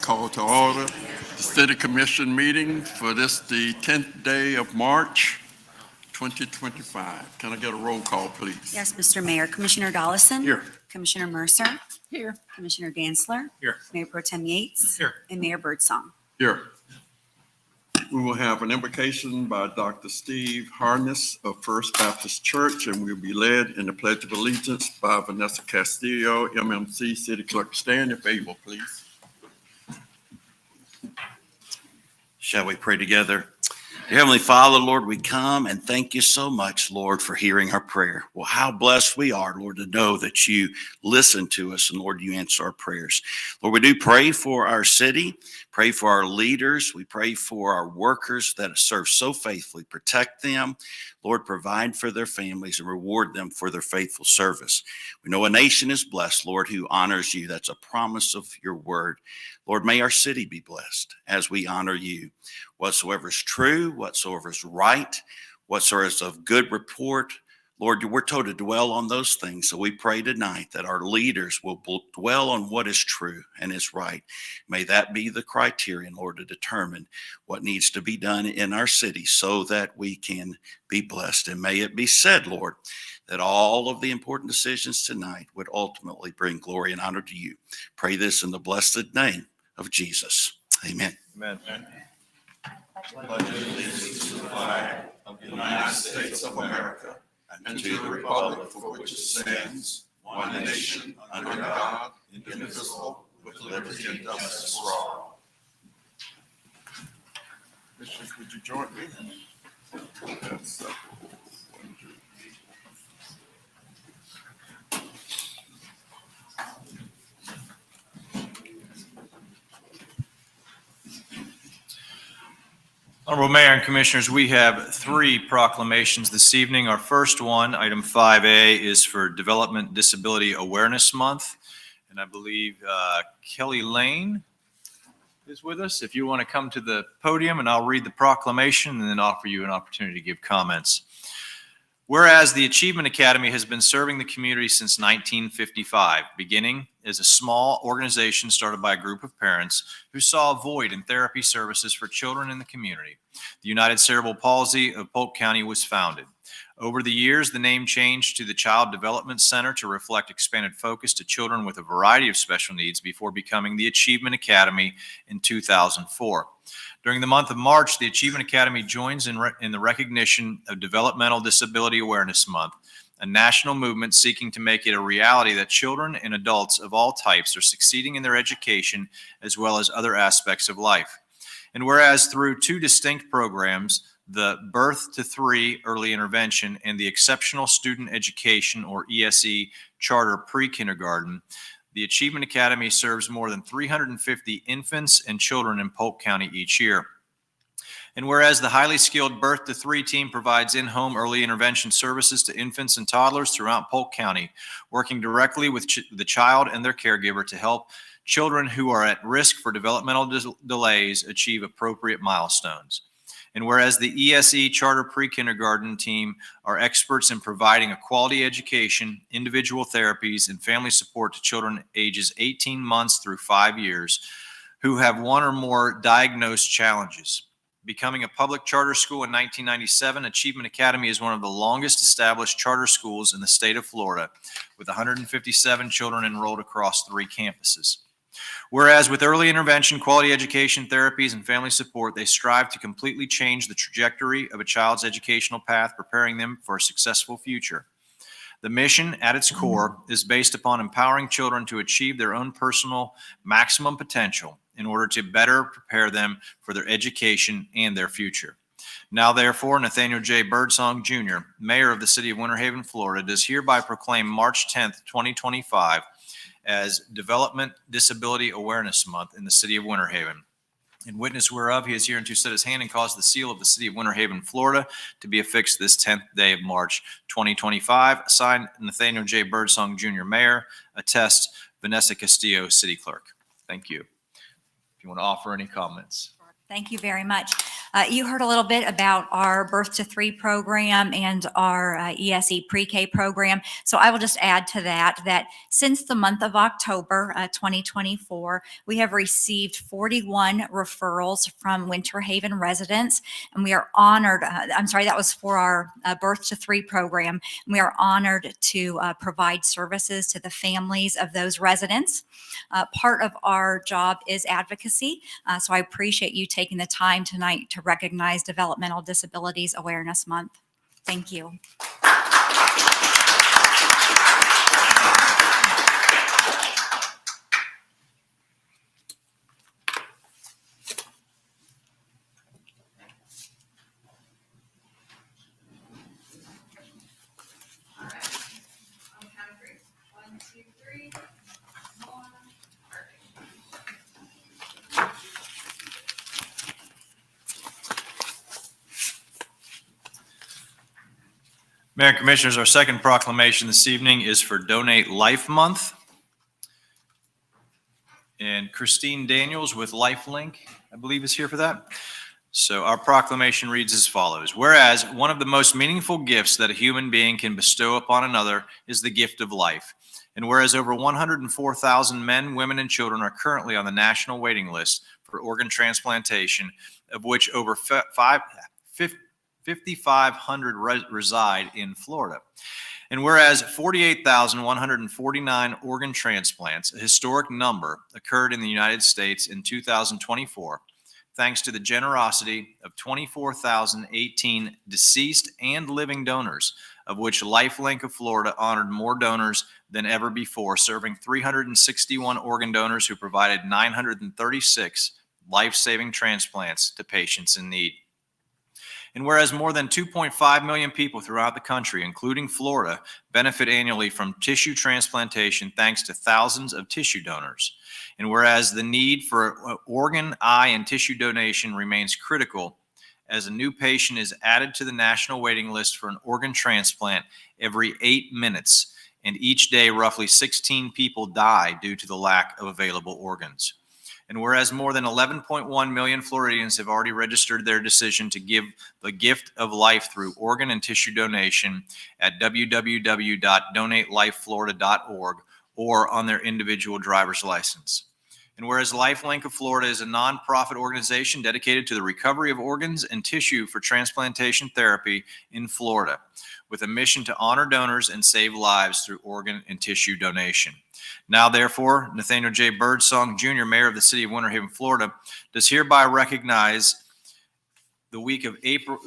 call to order the City Commission meeting for this, the 10th day of March, 2025. Can I get a roll call, please? Yes, Mr. Mayor. Commissioner Dollison. Here. Commissioner Mercer. Here. Commissioner Dantzler. Here. Mayor Pro Tem Yates. Here. And Mayor Birdsong. Here. We will have an invocation by Dr. Steve Harness of First Baptist Church, and we'll be led in the Pledge of Allegiance by Vanessa Castillo, MMC City Clerk. Stand if able, please. Shall we pray together? Dear Heavenly Father, Lord, we come and thank you so much, Lord, for hearing our prayer. Well, how blessed we are, Lord, to know that you listen to us and, Lord, you answer our prayers. Lord, we do pray for our city, pray for our leaders. We pray for our workers that serve so faithfully. Protect them, Lord, provide for their families and reward them for their faithful service. We know a nation is blessed, Lord, who honors you. That's a promise of your word. Lord, may our city be blessed as we honor you. Whatsoever is true, whatsoever is right, whatsoever is of good report, Lord, we're told to dwell on those things. So we pray tonight that our leaders will dwell on what is true and is right. May that be the criterion, Lord, to determine what needs to be done in our city so that we can be blessed. And may it be said, Lord, that all of the important decisions tonight would ultimately bring glory and honor to you. Pray this in the blessed name of Jesus. Amen. Amen. Pledge allegiance to the flag of the United States of America and to the republic for which it stands, one nation, under God, indivisible, with liberty and justice for all. Bishop, would you join me? Yes, Honorable Mayor and Commissioners, we have three proclamations this evening. Our first one, item 5A, is for Development Disability Awareness Month. And I believe Kelly Lane is with us. If you want to come to the podium, and I'll read the proclamation and then offer you an opportunity to give comments. Whereas the Achievement Academy has been serving the community since 1955, beginning as a small organization started by a group of parents who saw a void in therapy services for children in the community. The United Cerebral Palsy of Polk County was founded. Over the years, the name changed to the Child Development Center to reflect expanded focus to children with a variety of special needs before becoming the Achievement Academy in 2004. During the month of March, the Achievement Academy joins in the recognition of Developmental Disability Awareness Month, a national movement seeking to make it a reality that children and adults of all types are succeeding in their education as well as other aspects of life. And whereas through two distinct programs, the Birth to Three Early Intervention and the Exceptional Student Education, or ESE, Charter Pre-Kindergarten, the Achievement Academy serves more than 350 infants and children in Polk County each year. And whereas the highly skilled Birth to Three team provides in-home early intervention services to infants and toddlers throughout Polk County, working directly with the child and their caregiver to help children who are at risk for developmental delays achieve appropriate milestones. And whereas the ESE Charter Pre-Kindergarten team are experts in providing a quality education, individual therapies, and family support to children ages 18 months through 5 years who have one or more diagnosed challenges. Becoming a public charter school in 1997, Achievement Academy is one of the longest established charter schools in the state of Florida, with 157 children enrolled across 3 campuses. Whereas with early intervention, quality education, therapies, and family support, they strive to completely change the trajectory of a child's educational path, preparing them for a successful future. The mission at its core is based upon empowering children to achieve their own personal maximum potential in order to better prepare them for their education and their future. Now, therefore, Nathaniel J. Birdsong, Jr., Mayor of the City of Winter Haven, Florida, does hereby proclaim March 10th, 2025, as Development Disability Awareness Month in the City of Winter Haven. In witness whereof, he is here to set his hand and cause the seal of the City of Winter Haven, Florida, to be affixed this 10th day of March, 2025. Signed, Nathaniel J. Birdsong, Jr., Mayor. Attest, Vanessa Castillo, City Clerk. Thank you. If you want to offer any comments. Thank you very much. You heard a little bit about our Birth to Three program and our ESE pre-K program. So I will just add to that since the month of October 2024, we have received 41 referrals from Winter Haven residents, and we are honored. That was for our Birth to Three program. And we are honored to provide services to the families of those residents. Part of our job is advocacy. So I appreciate you taking the time tonight to recognize Developmental Disabilities Awareness Month. Thank you. Mayor and Commissioners, our second proclamation this evening is for Donate Life Month. And Christine Daniels with LifeLink, I believe, is here for that. So our proclamation reads as follows. Whereas one of the most meaningful gifts that a human being can bestow upon another is the gift of life. And whereas over 104,000 men, women, and children are currently on the national waiting list for organ transplantation, of which over 5,500 reside in Florida. And whereas 48,149 organ transplants, a historic number, occurred in the United States in 2024, thanks to the generosity of 24,018 deceased and living donors, of which LifeLink of Florida honored more donors than ever before, serving 361 organ donors who provided 936 life-saving transplants to patients in need. And whereas more than 2.5 million people throughout the country, including Florida, benefit annually from tissue transplantation thanks to thousands of tissue donors. And whereas the need for organ, eye, and tissue donation remains critical as a new patient is added to the national waiting list for an organ transplant every 8 minutes, and each day roughly 16 people die due to the lack of available organs. And whereas more than 11.1 million Floridians have already registered their decision to give the gift of life through organ and tissue donation at www.donatelifeflorida.org or on their individual driver's license. And whereas LifeLink of Florida is a nonprofit organization dedicated to the recovery of organs and tissue for transplantation therapy in Florida, with a mission to honor donors and save lives through organ and tissue donation. Now, therefore, Nathaniel J. Birdsong, Jr., Mayor of the City of Winter Haven, Florida, does hereby recognize the week of April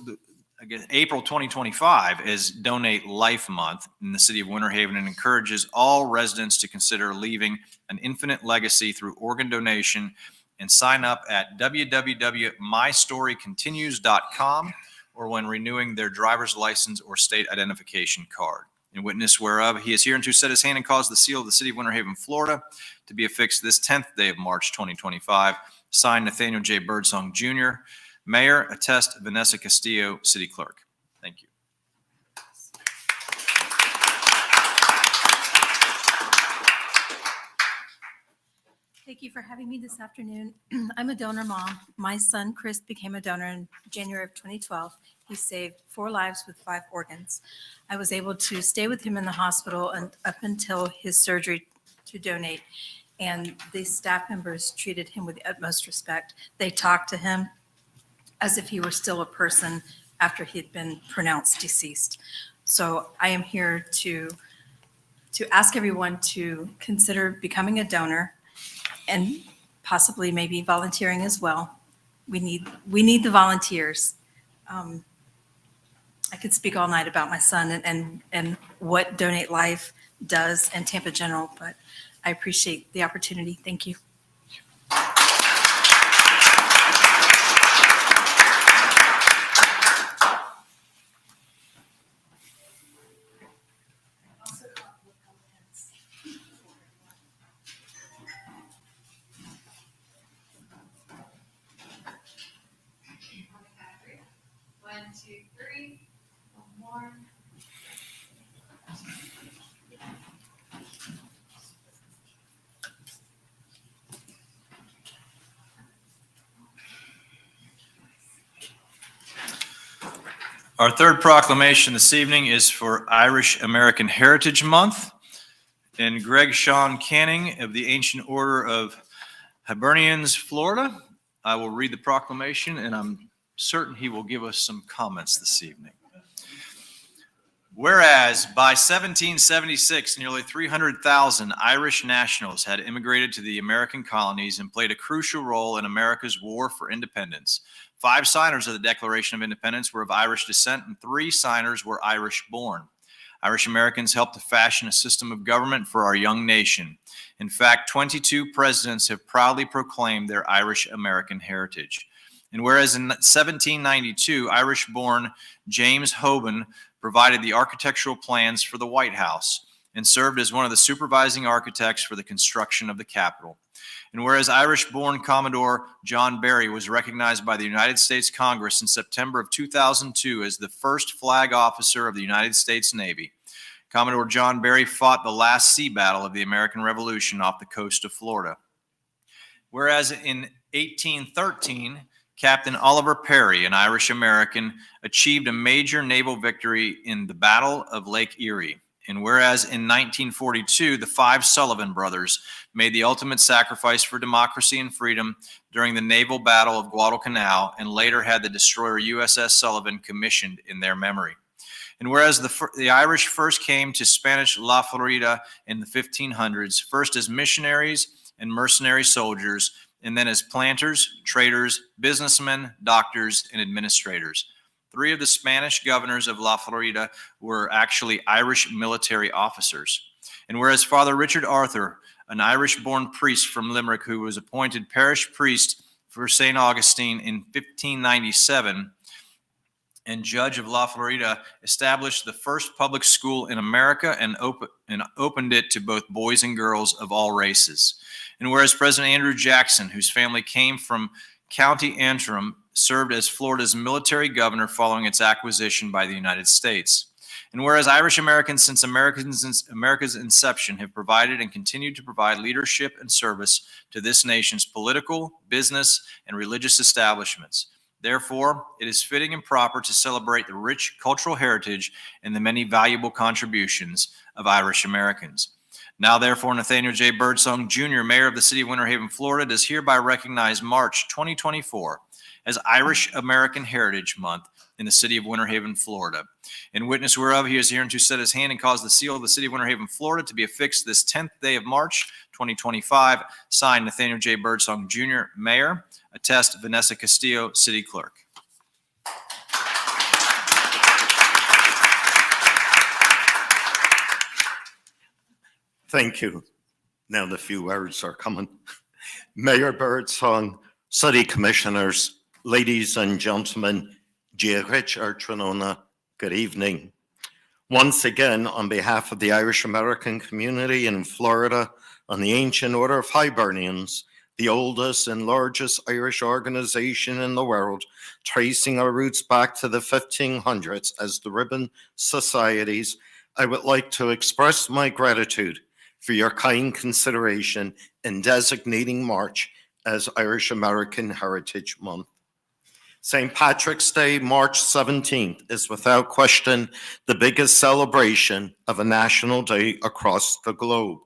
2025 as Donate Life Month in the City of Winter Haven and encourages all residents to consider leaving an infinite legacy through organ donation and sign up at www.mystorycontinues.com or when renewing their driver's license or state identification card. In witness whereof, he is hereunto set his hand and caused the seal of the City of Winter Haven, Florida, to be affixed this 10th day of March 2025. Signed, Nathaniel J. Birdsong, Jr., Mayor. Attest, Vanessa Castillo, City Clerk. Thank you. Thank you for having me this afternoon. I'm a donor mom. My son, Chris, became a donor in January of 2012. He saved 4 lives with 5 organs. I was able to stay with him in the hospital and up until his surgery to donate. And the staff members treated him with the utmost respect. They talked to him as if he were still a person after he had been pronounced deceased. So I am here to ask everyone to consider becoming a donor and possibly maybe volunteering as well. We need the volunteers. I could speak all night about my son and what Donate Life does and Tampa General, but I appreciate the opportunity. Thank you. One, two, three. One more. Our third proclamation this evening is for Irish American Heritage Month. And Greg Sean Canning of the Ancient Order of Hibernians, Florida, I will read the proclamation, and I'm certain he will give us some comments this evening. Whereas by 1776, nearly 300,000 Irish nationals had immigrated to the American colonies and played a crucial role in America's war for independence. 5 signers of the Declaration of Independence were of Irish descent, and 3 signers were Irish-born. Irish Americans helped to fashion a system of government for our young nation. In fact, 22 presidents have proudly proclaimed their Irish American heritage. And whereas in 1792, Irish-born James Hoban provided the architectural plans for the White House and served as one of the supervising architects for the construction of the Capitol. And whereas Irish-born Commodore John Barry was recognized by the United States Congress in September of 2002 as the first flag officer of the United States Navy, Commodore John Barry fought the last sea battle of the American Revolution off the coast of Florida. Whereas in 1813, Captain Oliver Perry, an Irish American, achieved a major naval victory in the Battle of Lake Erie. And whereas in 1942, the 5 Sullivan brothers made the ultimate sacrifice for democracy and freedom during the naval battle of Guadalcanal, and later had the destroyer USS Sullivan commissioned in their memory. And whereas the Irish first came to Spanish La Florida in the 1500s, first as missionaries and mercenary soldiers, and then as planters, traders, businessmen, doctors, and administrators. 3 of the Spanish governors of La Florida were actually Irish military officers. And whereas Father Richard Arthur, an Irish-born priest from Limerick who was appointed parish priest for St. Augustine in 1597, and judge of La Florida, established the first public school in America and opened it to both boys and girls of all races. And whereas President Andrew Jackson, whose family came from County Antrim, served as Florida's military governor following its acquisition by the United States. And whereas Irish Americans since America's inception have provided and continue to provide leadership and service to this nation's political, business, and religious establishments. Therefore, it is fitting and proper to celebrate the rich cultural heritage and the many valuable contributions of Irish Americans. Now, therefore, Nathaniel J. Birdsong, Jr., Mayor of the City of Winter Haven, Florida, does hereby recognize March 2024 as Irish American Heritage Month in the City of Winter Haven, Florida. In witness whereof, he is hereunto set his hand and cause the seal of the City of Winter Haven, Florida, to be affixed this 10th day of March 2025. Signed, Nathaniel J. Birdsong, Jr., Mayor. Attest, Vanessa Castillo, City Clerk. Thank you. Now the few words are coming. Mayor Birdsong, City Commissioners, ladies and gentlemen, Diarich Artranona, good evening. Once again, on behalf of the Irish American community in Florida and the Ancient Order of Hibernians, the oldest and largest Irish organization in the world, tracing our roots back to the 1500s as the Ribbon Societies, I would like to express my gratitude for your kind consideration in designating March as Irish American Heritage Month. St. Patrick's Day, March 17th, is without question the biggest celebration of a national day across the globe.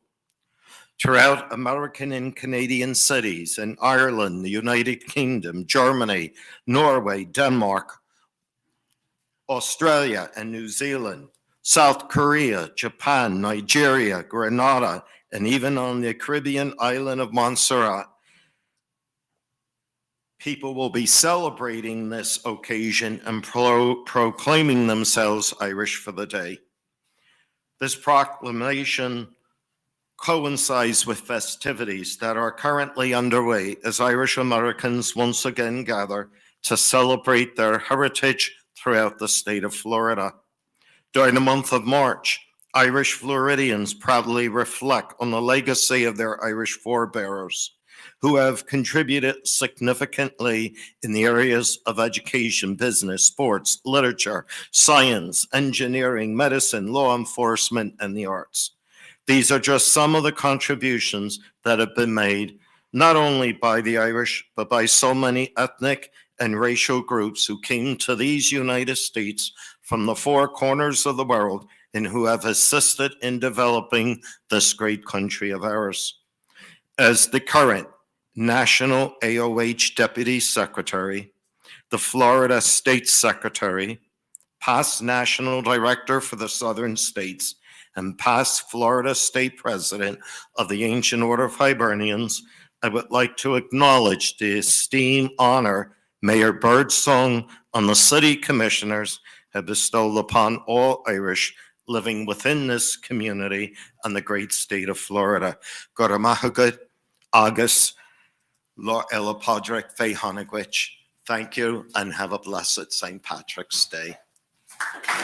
Throughout American and Canadian cities in Ireland, the United Kingdom, Germany, Norway, Denmark, Australia, and New Zealand, South Korea, Japan, Nigeria, Grenada, and even on the Caribbean island of Montserrat, people will be celebrating this occasion and proclaiming themselves Irish for the day. This proclamation coincides with festivities that are currently underway as Irish Americans once again gather to celebrate their heritage throughout the state of Florida. During the month of March, Irish Floridians proudly reflect on the legacy of their Irish forebears, who have contributed significantly in the areas of education, business, sports, literature, science, engineering, medicine, law enforcement, and the arts. These are just some of the contributions that have been made, not only by the Irish, but by so many ethnic and racial groups who came to these United States from the four corners of the world and who have assisted in developing this great country of ours. As the current National AOH Deputy Secretary, the Florida State Secretary, past National Director for the Southern States, and past Florida State President of the Ancient Order of Hibernians, I would like to acknowledge the esteemed honor Mayor Birdsong and the City Commissioners have bestowed upon all Irish living within this community and the great state of Florida. Goramahagut, August, Lord Ella Podrick, Faye Honigwich. Thank you and have a blessed St. Patrick's Day. On the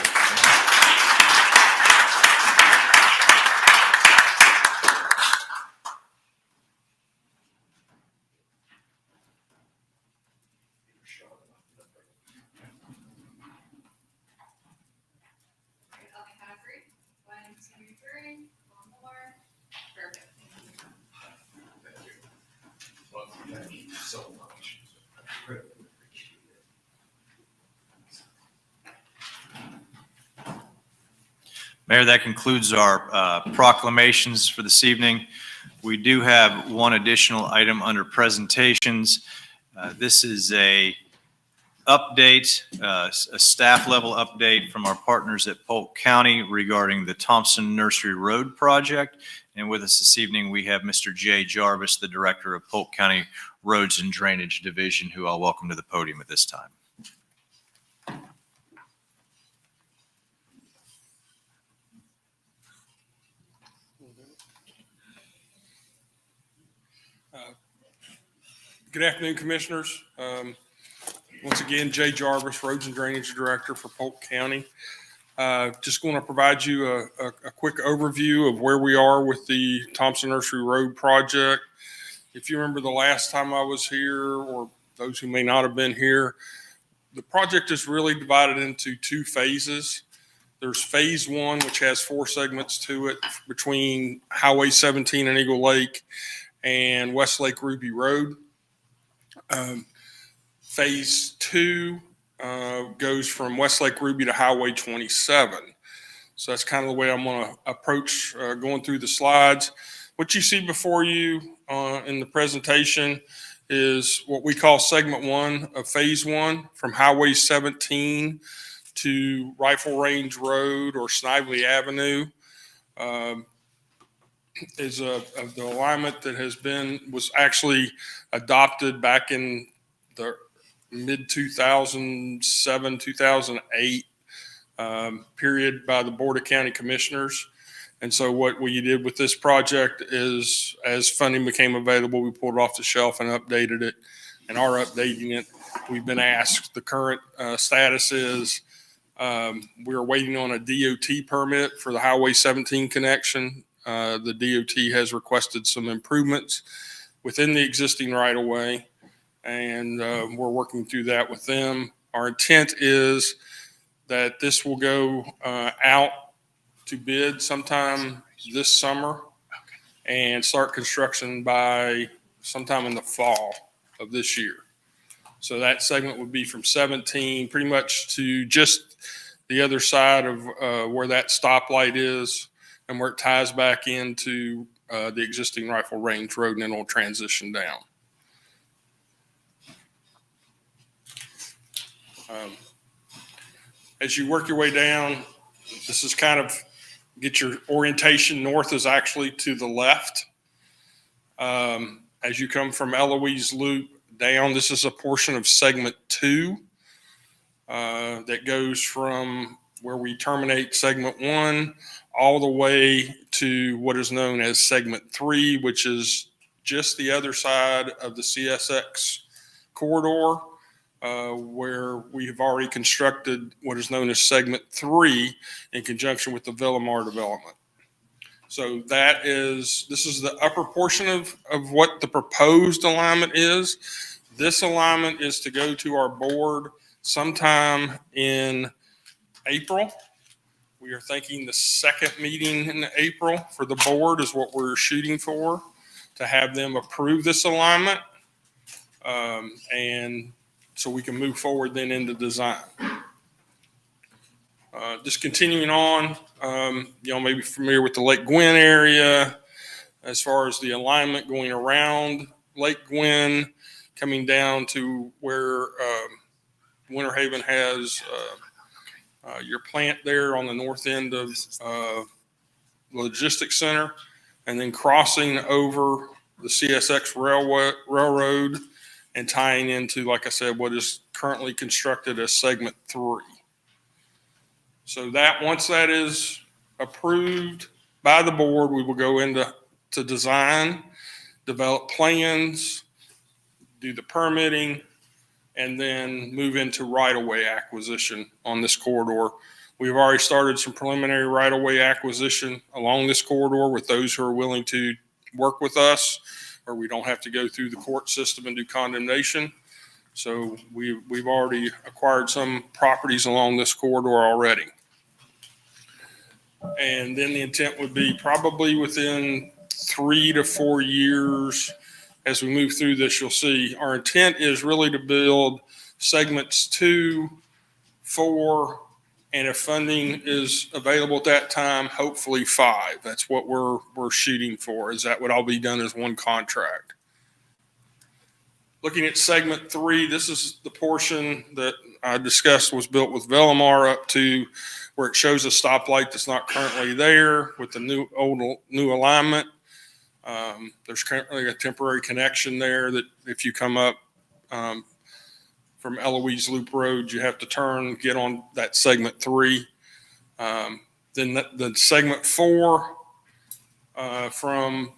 count of three. 1, 2, 3. One more. Perfect. Mayor, that concludes our proclamations for this evening. We do have one additional item under presentations. This is a update, a staff level update from our partners at Polk County regarding the Thompson Nursery Road project. And with us this evening, we have Mr. Jay Jarvis, the Director of Polk County Roads and Drainage Division, who I'll welcome to the podium at this time. Good afternoon, Commissioners. Once again, Jay Jarvis, Roads and Drainage Director for Polk County. Just going to provide you a quick overview of where we are with the Thompson Nursery Road project. If you remember the last time I was here, or those who may not have been here, the project is really divided into two phases. There's phase one, which has 4 segments to it between Highway 17 and Eagle Lake and Westlake Ruby Road. Phase 2 goes from Westlake Ruby to Highway 27. So that's kind of the way I'm going to approach going through the slides. What you see before you in the presentation is what we call segment 1 of phase 1, from Highway 17 to Rifle Range Road or Snively Avenue. Is the alignment that was actually adopted back in the mid 2007, 2008 period by the Board of County Commissioners. And so what we did with this project is, as funding became available, we pulled it off the shelf and updated it, and are updating it. We've been asked, the current status is we're waiting on a DOT permit for the Highway 17 connection. The DOT has requested some improvements within the existing right-of-way, and we're working through that with them. Our intent is that this will go out to bid sometime this summer and start construction by sometime in the fall of this year. So that segment would be from 17 pretty much to just the other side of where that stoplight is, and where it ties back into the existing Rifle Range Road, and then it'll transition down. As you work your way down, this is kind of get your orientation. North is actually to the left. As you come from Eloise Loop down, this is a portion of segment 2 that goes from where we terminate segment 1 all the way to what is known as segment 3, which is just the other side of the CSX corridor, where we have already constructed what is known as segment 3 in conjunction with the Villamar development. So this is the upper portion of what the proposed alignment is. This alignment is to go to our board sometime in April. We are thinking the second meeting in April for the board is what we're shooting for, to have them approve this alignment. And so we can move forward then into design. Just continuing on, maybe familiar with the Lake Gwynn area as far as the alignment going around Lake Gwynn, coming down to where Winter Haven has your plant there on the north end of Logistics Center, and then crossing over the CSX Railroad and tying into, like I said, what is currently constructed as segment 3. So that once that is approved by the board, we will go into design, develop plans, do the permitting, and then move into right-of-way acquisition on this corridor. We've already started some preliminary right-of-way acquisition along this corridor with those who are willing to work with us, or we don't have to go through the court system and do condemnation. So we've already acquired some properties along this corridor already. And then the intent would be probably within 3 to 4 years, as we move through this, you'll see our intent is really to build segments 2, 4, and if funding is available at that time, hopefully 5. That's what we're shooting for, is that would all be done as one contract. Looking at segment 3, this is the portion that I discussed was built with Velamar up to where it shows a stoplight that's not currently there with the new alignment. There's currently a temporary connection there that if you come up from Eloise Loop Road, you have to turn, get on that segment 3. Then the segment 4 from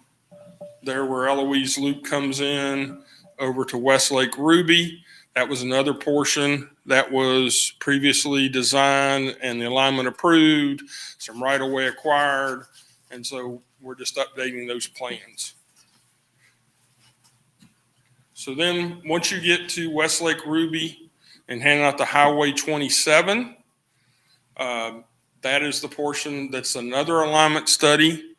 there where Eloise Loop comes in over to Westlake Ruby. That was another portion that was previously designed and the alignment approved, some right-of-way acquired. And so we're just updating those plans. So then once you get to Westlake Ruby and hand out the Highway 27, that is the portion that's another alignment study.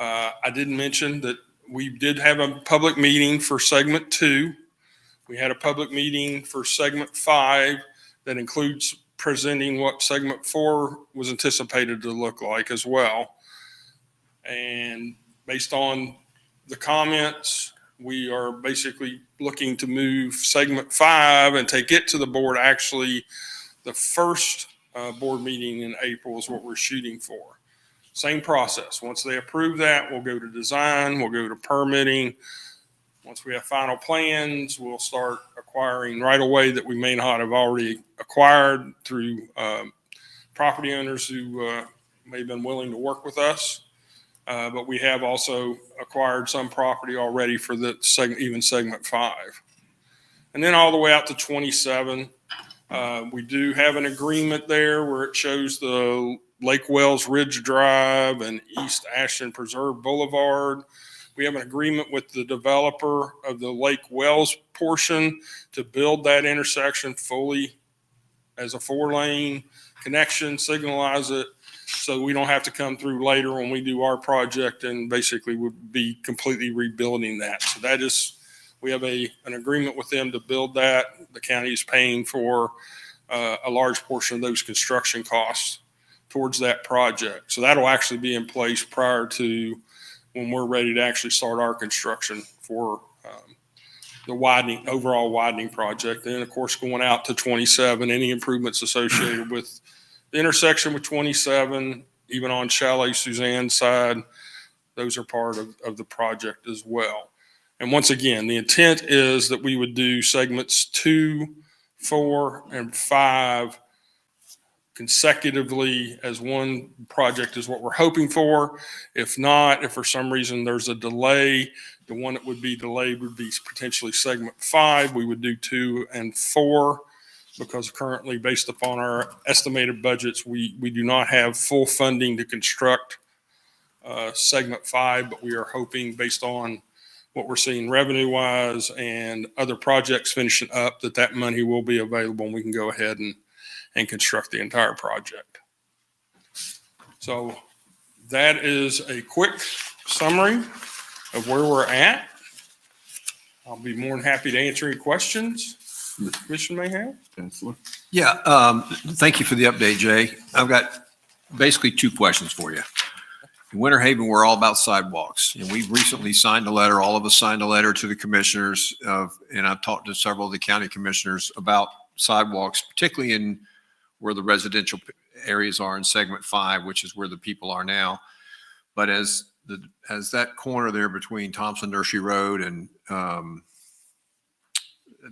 I did mention that we did have a public meeting for segment 2. We had a public meeting for segment 5 that includes presenting what segment 4 was anticipated to look like as well. And based on the comments, we are basically looking to move segment 5 and take it to the board. Actually, the first board meeting in April is what we're shooting for. Same process. Once they approve that, we'll go to design, we'll go to permitting. Once we have final plans, we'll start acquiring right away that we may not have already acquired through property owners who may have been willing to work with us. But we have also acquired some property already for the segment 5. And then all the way out to 27, we do have an agreement there where it shows the Lake Wells Ridge Drive and East Ashton Preserve Boulevard. We have an agreement with the developer of the Lake Wells portion to build that intersection fully as a 4-lane connection, signalize it, so we don't have to come through later when we do our project and basically would be completely rebuilding that. So that is, we have an agreement with them to build that. The county is paying for a large portion of those construction costs towards that project. So that'll actually be in place prior to when we're ready to actually start our construction for the overall widening project. And then, of course, going out to 27, any improvements associated with the intersection with 27, even on Chalet Suzanne's side, those are part of the project as well. And once again, the intent is that we would do segments 2, 4, and 5 consecutively as one project is what we're hoping for. If not, if for some reason there's a delay, the one that would be delayed would be potentially segment 5. We would do 2 and 4 because currently, based upon our estimated budgets, we do not have full funding to construct segment 5, but we are hoping, based on what we're seeing revenue wise and other projects finishing up, that money will be available and we can go ahead and construct the entire project. So that is a quick summary of where we're at. I'll be more than happy to answer any questions. Commissioner Mayhew? Chancellor. Yeah, thank you for the update, Jay. I've got basically two questions for you. In Winter Haven, we're all about sidewalks, and we've recently signed a letter, all of us signed a letter to the commissioners and I've talked to several of the county commissioners about sidewalks, particularly in where the residential areas are in segment 5, which is where the people are now. But as that corner there between Thompson Nursery Road and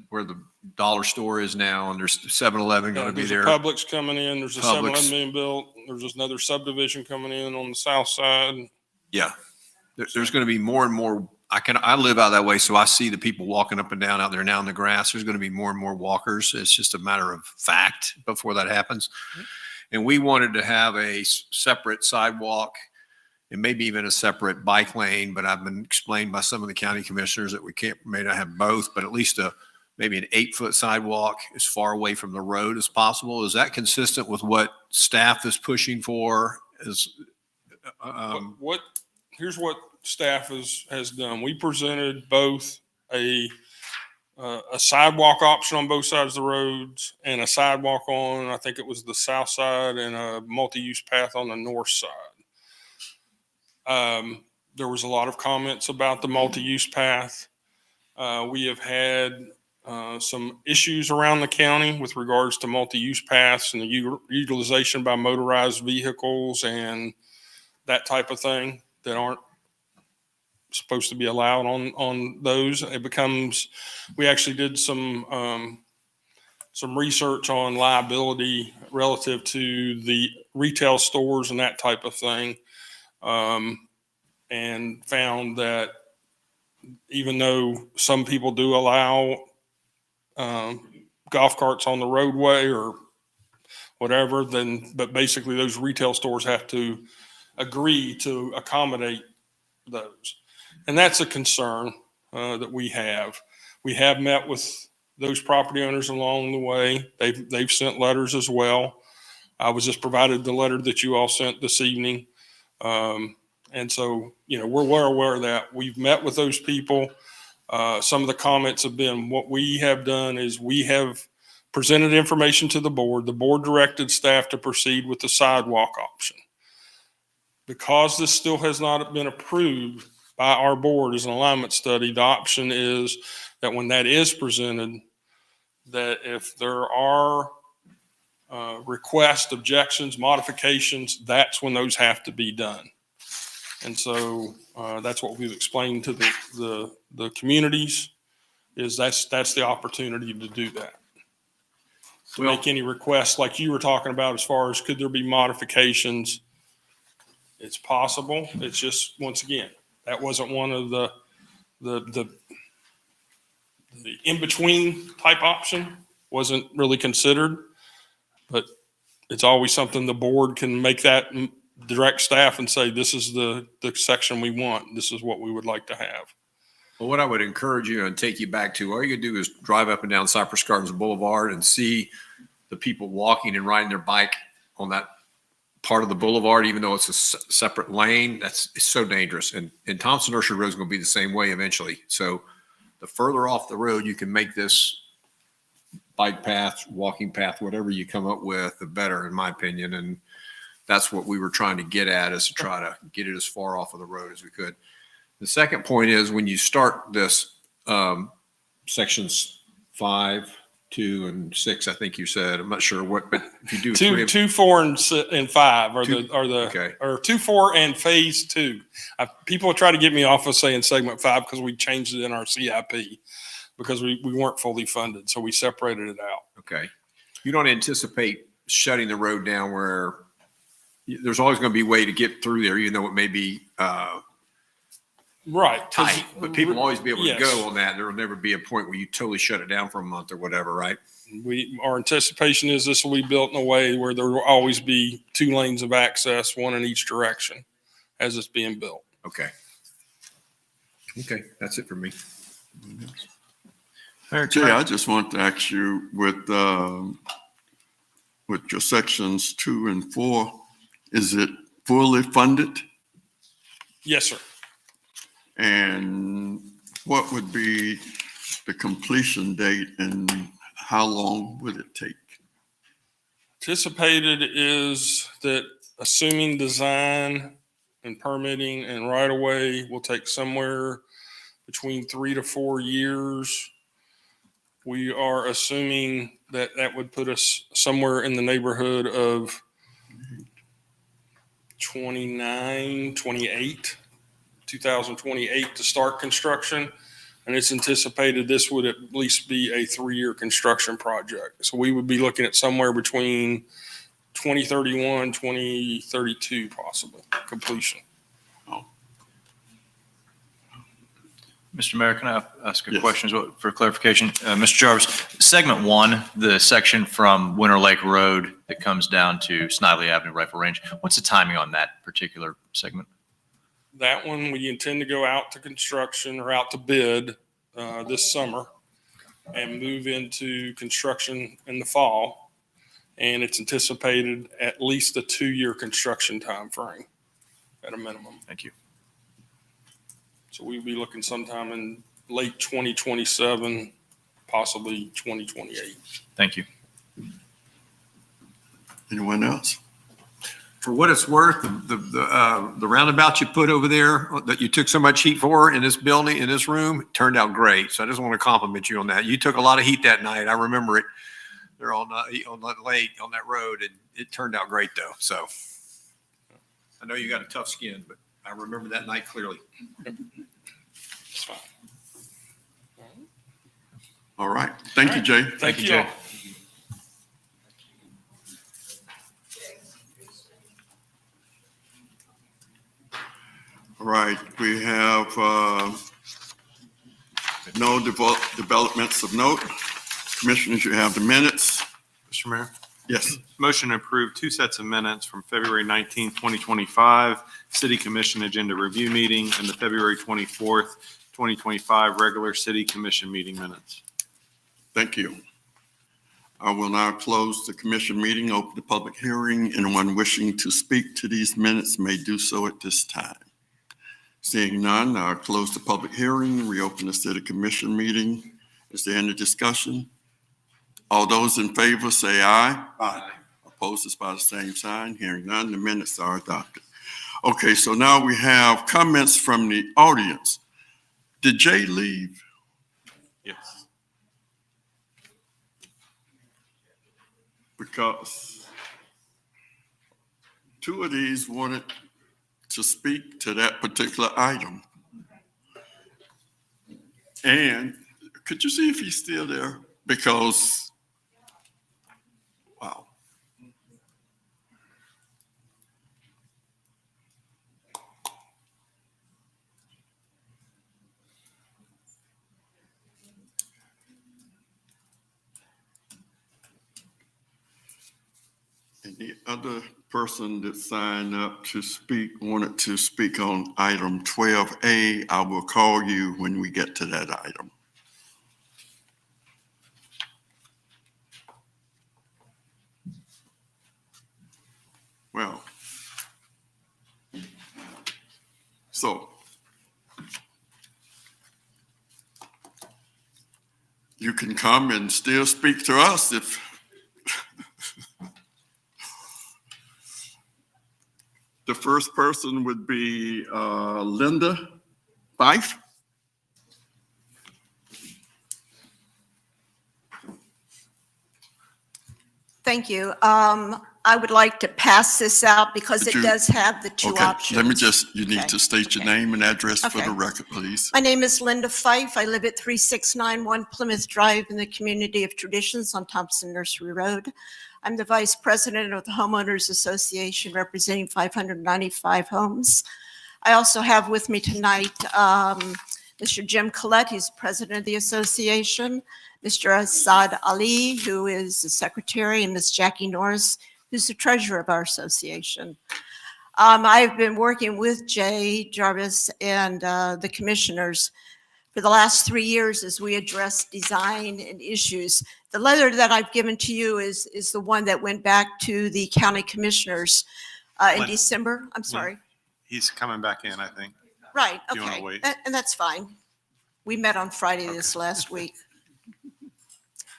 where the dollar store is now, and there's 7-Eleven going to be There's a there. Publix coming in, there's a Publix. 7-Eleven being built, there's just another subdivision coming in on the south side. Yeah, there's going to be more and more. I live out that way, so I see the people walking up and down out there now in the grass. There's going to be more and more walkers. It's just a matter of fact before that happens. And we wanted to have a separate sidewalk and maybe even a separate bike lane, but I've been explained by some of the county commissioners that we may not have both, but at least maybe an 8-foot sidewalk as far away from the road as possible. Is that consistent with what staff is pushing for? Here's what staff has done. We presented both a sidewalk option on both sides of the roads and a sidewalk on, I think it was the south side, and a multi-use path on the north side. There was a lot of comments about the multi-use path. We have had some issues around the county with regards to multi-use paths and the utilization by motorized vehicles and that type of thing that aren't supposed to be allowed on those. We actually did some research on liability relative to the retail stores and that type of thing. And found that even though some people do allow golf carts on the roadway or whatever, but basically those retail stores have to agree to accommodate those. And that's a concern that we have. We have met with those property owners along the way. They've sent letters as well. I was just provided the letter that you all sent this evening. And so, we're well aware of that. We've met with those people. Some of the comments have been, what we have done is we have presented information to the board. The board directed staff to proceed with the sidewalk option. Because this still has not been approved by our board as an alignment study, the option is that when that is presented, that if there are requests, objections, modifications, that's when those have to be done. And so that's what we've explained to the communities, is that's the opportunity to do that. To make any requests like you were talking about, as far as could there be modifications, it's possible. It's just, once again, that wasn't one of the in-between type option, wasn't really considered, but it's always something the board can make that direct staff and say, this is the section we want. This is what we would like to have. Well, what I would encourage you and take you back to, all you can do is drive up and down Cypress Gardens Boulevard and see the people walking and riding their bike on that part of the boulevard, even though it's a separate lane. It's so dangerous. And Thompson Nursery Road is going to be the same way eventually. So the further off the road you can make this bike path, walking path, whatever you come up with, the better, in my opinion. And that's what we were trying to get at, is to try to get it as far off of the road as we could. The second point is, when you start this sections 5, 2, and 6, I think you said, I'm not sure what, but if you do 2, 4, and 5 are okay. or 2, 4, and phase 2. People try to get me off of saying segment 5 because we changed it in our CIP because we weren't fully funded, so we separated it out. Okay. You don't anticipate shutting the road down where there's always going to be a way to get through there, even though it may be Right. tight, but people will always be able Yes. to go on that. There will never be a point where you totally shut it down for a month or whatever, right? Our anticipation is this will be built in a way where there will always be 2 lanes of access, one in each direction as it's being built. Okay. Okay, that's it for me. Jay, I just want to ask you with your sections 2 and 4, is it fully funded? Yes, sir. And what would be the completion date, and how long would it take? Anticipated is that assuming design and permitting and right of way will take somewhere between 3 to 4 years. We are assuming that that would put us somewhere in the neighborhood of 2028 to start construction. And it's anticipated this would at least be a 3-year construction project. So we would be looking at somewhere between 2031, 2032 possibly completion. Mr. Mayor, can I ask a Yes. question for clarification? Mr. Jarvis, segment 1, the section from Winter Lake Road that comes down to Snidely Avenue Rifle Range, what's the timing on that particular segment? That one, we intend to go out to construction or out to bid this summer and move into construction in the fall. And it's anticipated at least a 2-year construction time frame at a minimum. Thank you. So we'd be looking sometime in late 2027, possibly 2028. Thank you. Anyone else? For what it's worth, the roundabout you put over there that you took so much heat for in this building, in this room, turned out great. So I just want to compliment you on that. You took a lot of heat that night. I remember it. They're on that lake, on that road, and it turned out great though. So I know you got a tough skin, but I remember that night clearly. It's fine. All right. Thank you, Jay. Thank you, you. Jay. all. All right, we have no developments of note. Commissioners, you have the minutes. Mr. Mayor, Yes, motion to approve 2 sets of minutes from February 19th, 2025, City Commission Agenda Review Meeting, and the February 24th, 2025 regular City Commission meeting minutes. thank you. I will now close the commission meeting, open the public hearing. Anyone wishing to speak to these minutes may do so at this time. Seeing none, I'll close the public hearing, reopen the city commission meeting. Is there any discussion? All those in favor say aye. Aye. Opposed is by the same sign. Hearing none, the minutes are adopted. Okay, so now we have comments from the audience. Did Jay leave? Yes. Because 2 of these wanted to speak to that particular item. And could you see if he's still there? Because, wow. And the other person that signed up to speak wanted to speak on item 12A. I will call you when we get to that item. Well, so you can come and still speak to us if the first person would be Linda Fife. Thank you. I would like to pass this out because it Could you- does have the 2 Okay, options. let me just, you need Okay, to state your okay. name and address for Okay. the record, please. My name is Linda Fife. I live at 3691 Plymouth Drive in the Community of Traditions on Thompson Nursery Road. I'm the Vice President of the Homeowners Association representing 595 homes. I also have with me tonight Mr. Jim Collette, he's President of the association, Mr. Assad Ali, who is the Secretary, and Ms. Jackie Norris, who's the Treasurer of our association. I've been working with Jay Jarvis and the commissioners for the last 3 years as we address design and issues. The letter that I've given to you is the one that went back to the county commissioners in When- December. I'm sorry. He's coming back in, I think. Right, You wanna okay. wait? And that's fine. We met on Friday this last week.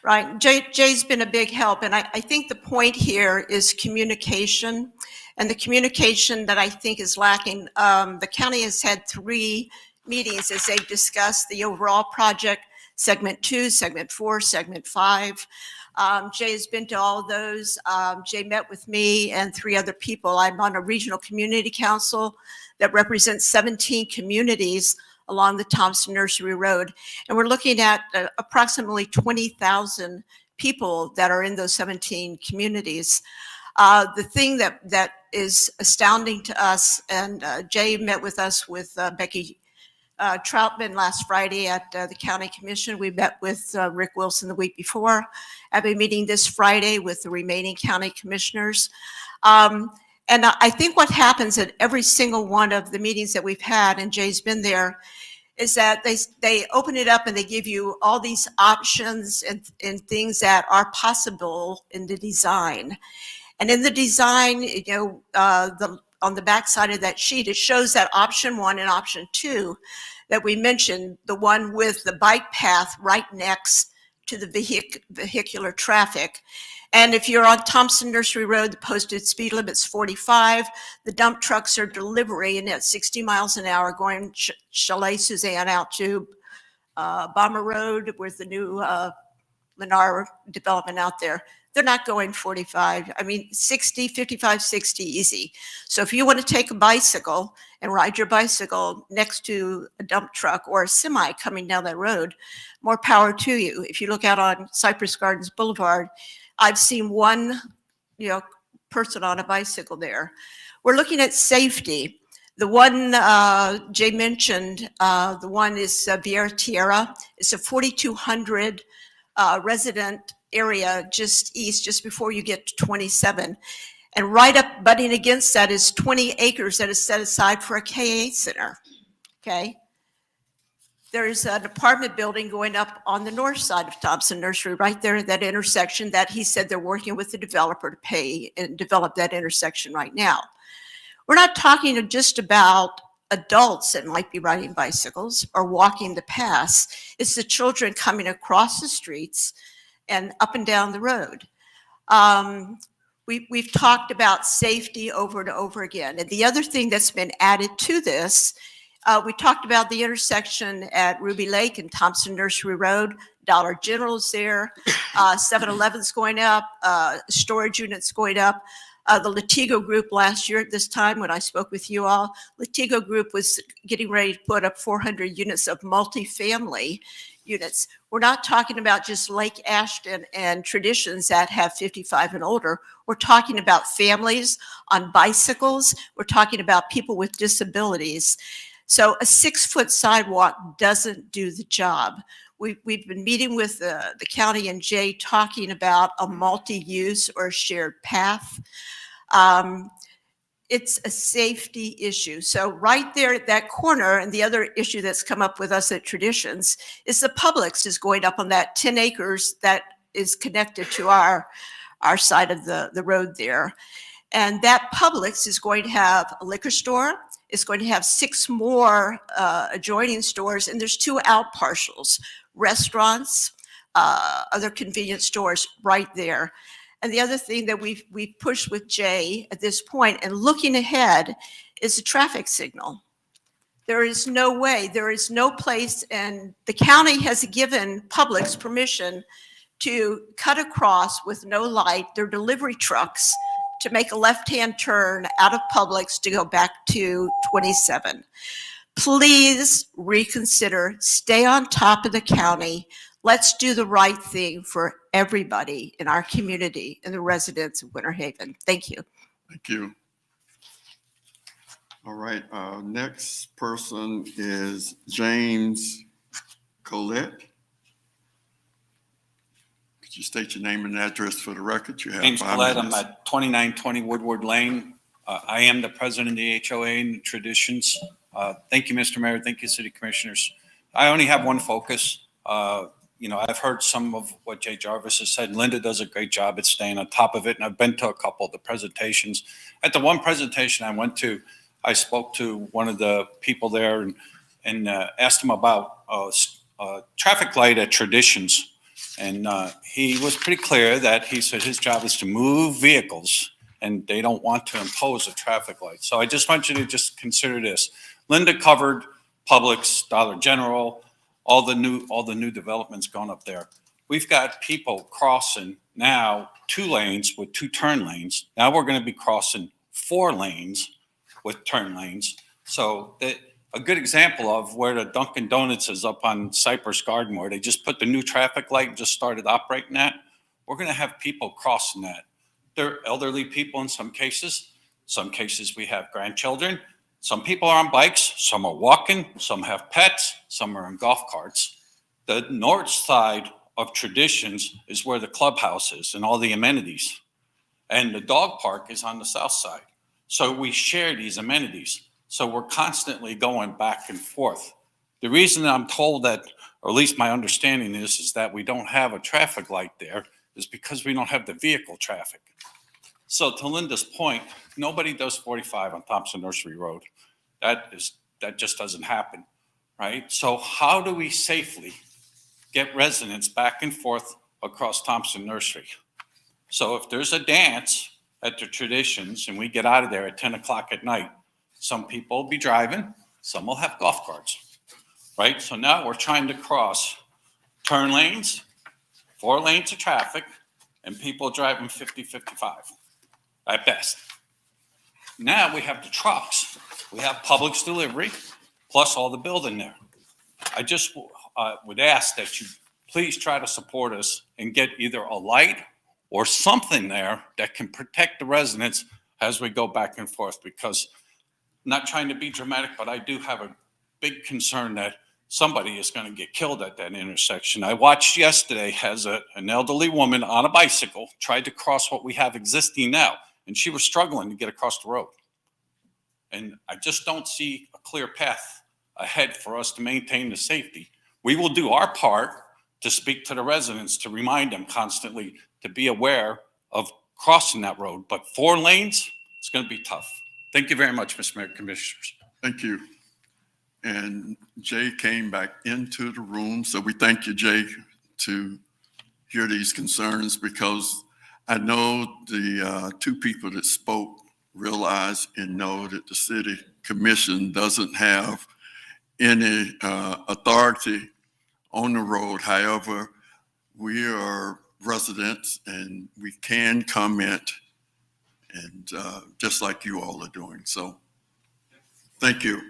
Right. Jay's been a big help. And I think the point here is communication. And the communication that I think is lacking, the county has had 3 meetings as they discussed the overall project, segment 2, segment 4, segment 5. Jay has been to all of those. Jay met with me and 3 other people. I'm on a regional community council that represents 17 communities along the Thompson Nursery Road. And we're looking at approximately 20,000 people that are in those 17 communities. The thing that is astounding to us, and Jay met with us with Becky Troutman last Friday at the County Commission. We met with Rick Wilson the week before. I'll be meeting this Friday with the remaining county commissioners. And I think what happens at every single one of the meetings that we've had, and Jay's been there, is that they open it up and they give you all these options and things that are possible in the design. And in the design, on the back side of that sheet, it shows that option 1 and option 2 that we mentioned, the one with the bike path right next to the vehicular traffic. And if you're on Thompson Nursery Road, the posted speed limit's 45. The dump trucks are delivering at 60 miles an hour going Chalet Suzanne out to Bomber Road with the new Lennar development out there. They're not going 45. I mean, 60, 55, 60, easy. So if you want to take a bicycle and ride your bicycle next to a dump truck or a semi coming down that road, more power to you. If you look out on Cypress Gardens Boulevard, I've seen one, person on a bicycle there. We're looking at safety. The one Jay mentioned, the one is Vieira Tierra. It's a 4,200 resident area just east, just before you get to 27. And right up butting against that is 20 acres that is set aside for a KA center, okay? There's an apartment building going up on the north side of Thompson Nursery, right there at that intersection that he said they're working with the developer to pay and develop that intersection right now. We're not talking just about adults that might be riding bicycles or walking the paths. It's the children coming across the streets and up and down the road. We've talked about safety over and over again. And the other thing that's been added to this, we talked about the intersection at Ruby Lake and Thompson Nursery Road. Dollar General's there, 7-Eleven's going up, storage units going up. The Latigo Group last year at this time, when I spoke with you all, Latigo Group was getting ready to put up 400 units of multifamily units. We're not talking about just Lake Ashton and Traditions that have 55 and older. We're talking about families on bicycles. We're talking about people with disabilities. So a 6-foot sidewalk doesn't do the job. We've been meeting with the county and Jay talking about a multi-use or a shared path. It's a safety issue. So right there at that corner, and the other issue that's come up with us at Traditions is the Publix is going up on that 10 acres that is connected to our side of the road there. And that Publix is going to have a liquor store. It's going to have 6 more adjoining stores, and there's 2 out parcels, restaurants, other convenience stores right there. And the other thing that we've pushed with Jay at this point and looking ahead is a traffic signal. There is no way, there is no place, and the county has given Publix permission to cut across with no light their delivery trucks to make a left-hand turn out of Publix to go back to 27. Please reconsider, stay on top of the county. Let's do the right thing for everybody in our community and the residents of Winter Haven. Thank you. Thank you. All right, next person is James Collette. Could you state your name and address for the record? You have James 5 Collette, I'm minutes. at 2920 Woodward Lane. I am the president of the HOA and Traditions. Thank you, Mr. Mayor. Thank you, City Commissioners. I only have one focus. I've heard some of what Jay Jarvis has said. Linda does a great job at staying on top of it, and I've been to a couple of the presentations. At the one presentation I went to, I spoke to one of the people there and asked him about traffic light at Traditions. And he was pretty clear that he said his job is to move vehicles and they don't want to impose a traffic light. So I just want you to just consider this. Linda covered Publix, Dollar General, all the new developments going up there. We've got people crossing now 2 lanes with 2 turn lanes. Now we're going to be crossing 4 lanes with turn lanes. So a good example of where the Dunkin' Donuts is up on Cypress Garden, where they just put the new traffic light and just started operating that. We're going to have people crossing that. They're elderly people in some cases. Some cases we have grandchildren. Some people are on bikes. Some are walking. Some have pets. Some are in golf carts. The north side of Traditions is where the clubhouse is and all the amenities. And the dog park is on the south side. So we share these amenities. So we're constantly going back and forth. The reason I'm told that, or at least my understanding is that we don't have a traffic light there is because we don't have the vehicle traffic. So to Linda's point, nobody does 45 on Thompson Nursery Road. That just doesn't happen, right? So how do we safely get residents back and forth across Thompson Nursery? So if there's a dance at the Traditions and we get out of there at 10 o'clock at night, some people will be driving, some will have golf carts, right? So now we're trying to cross turn lanes, 4 lanes of traffic, and people driving 50, 55 at best. Now we have the trucks. We have Publix delivery, plus all the building there. I just would ask that you please try to support us and get either a light or something there that can protect the residents as we go back and forth, because I'm not trying to be dramatic, but I do have a big concern that somebody is going to get killed at that intersection. I watched yesterday as an elderly woman on a bicycle tried to cross what we have existing now, and she was struggling to get across the road. And I just don't see a clear path ahead for us to maintain the safety. We will do our part to speak to the residents, to remind them constantly to be aware of crossing that road. But 4 lanes, it's going to be tough. Thank you very much, Mr. Mayor, Commissioners. Thank you. And Jay came back into the room. So we thank you, Jay, to hear these concerns, because I know the 2 people that spoke realize and know that the city commission doesn't have any authority on the road. However, we are residents and we can comment, and just like you all are doing. So thank you.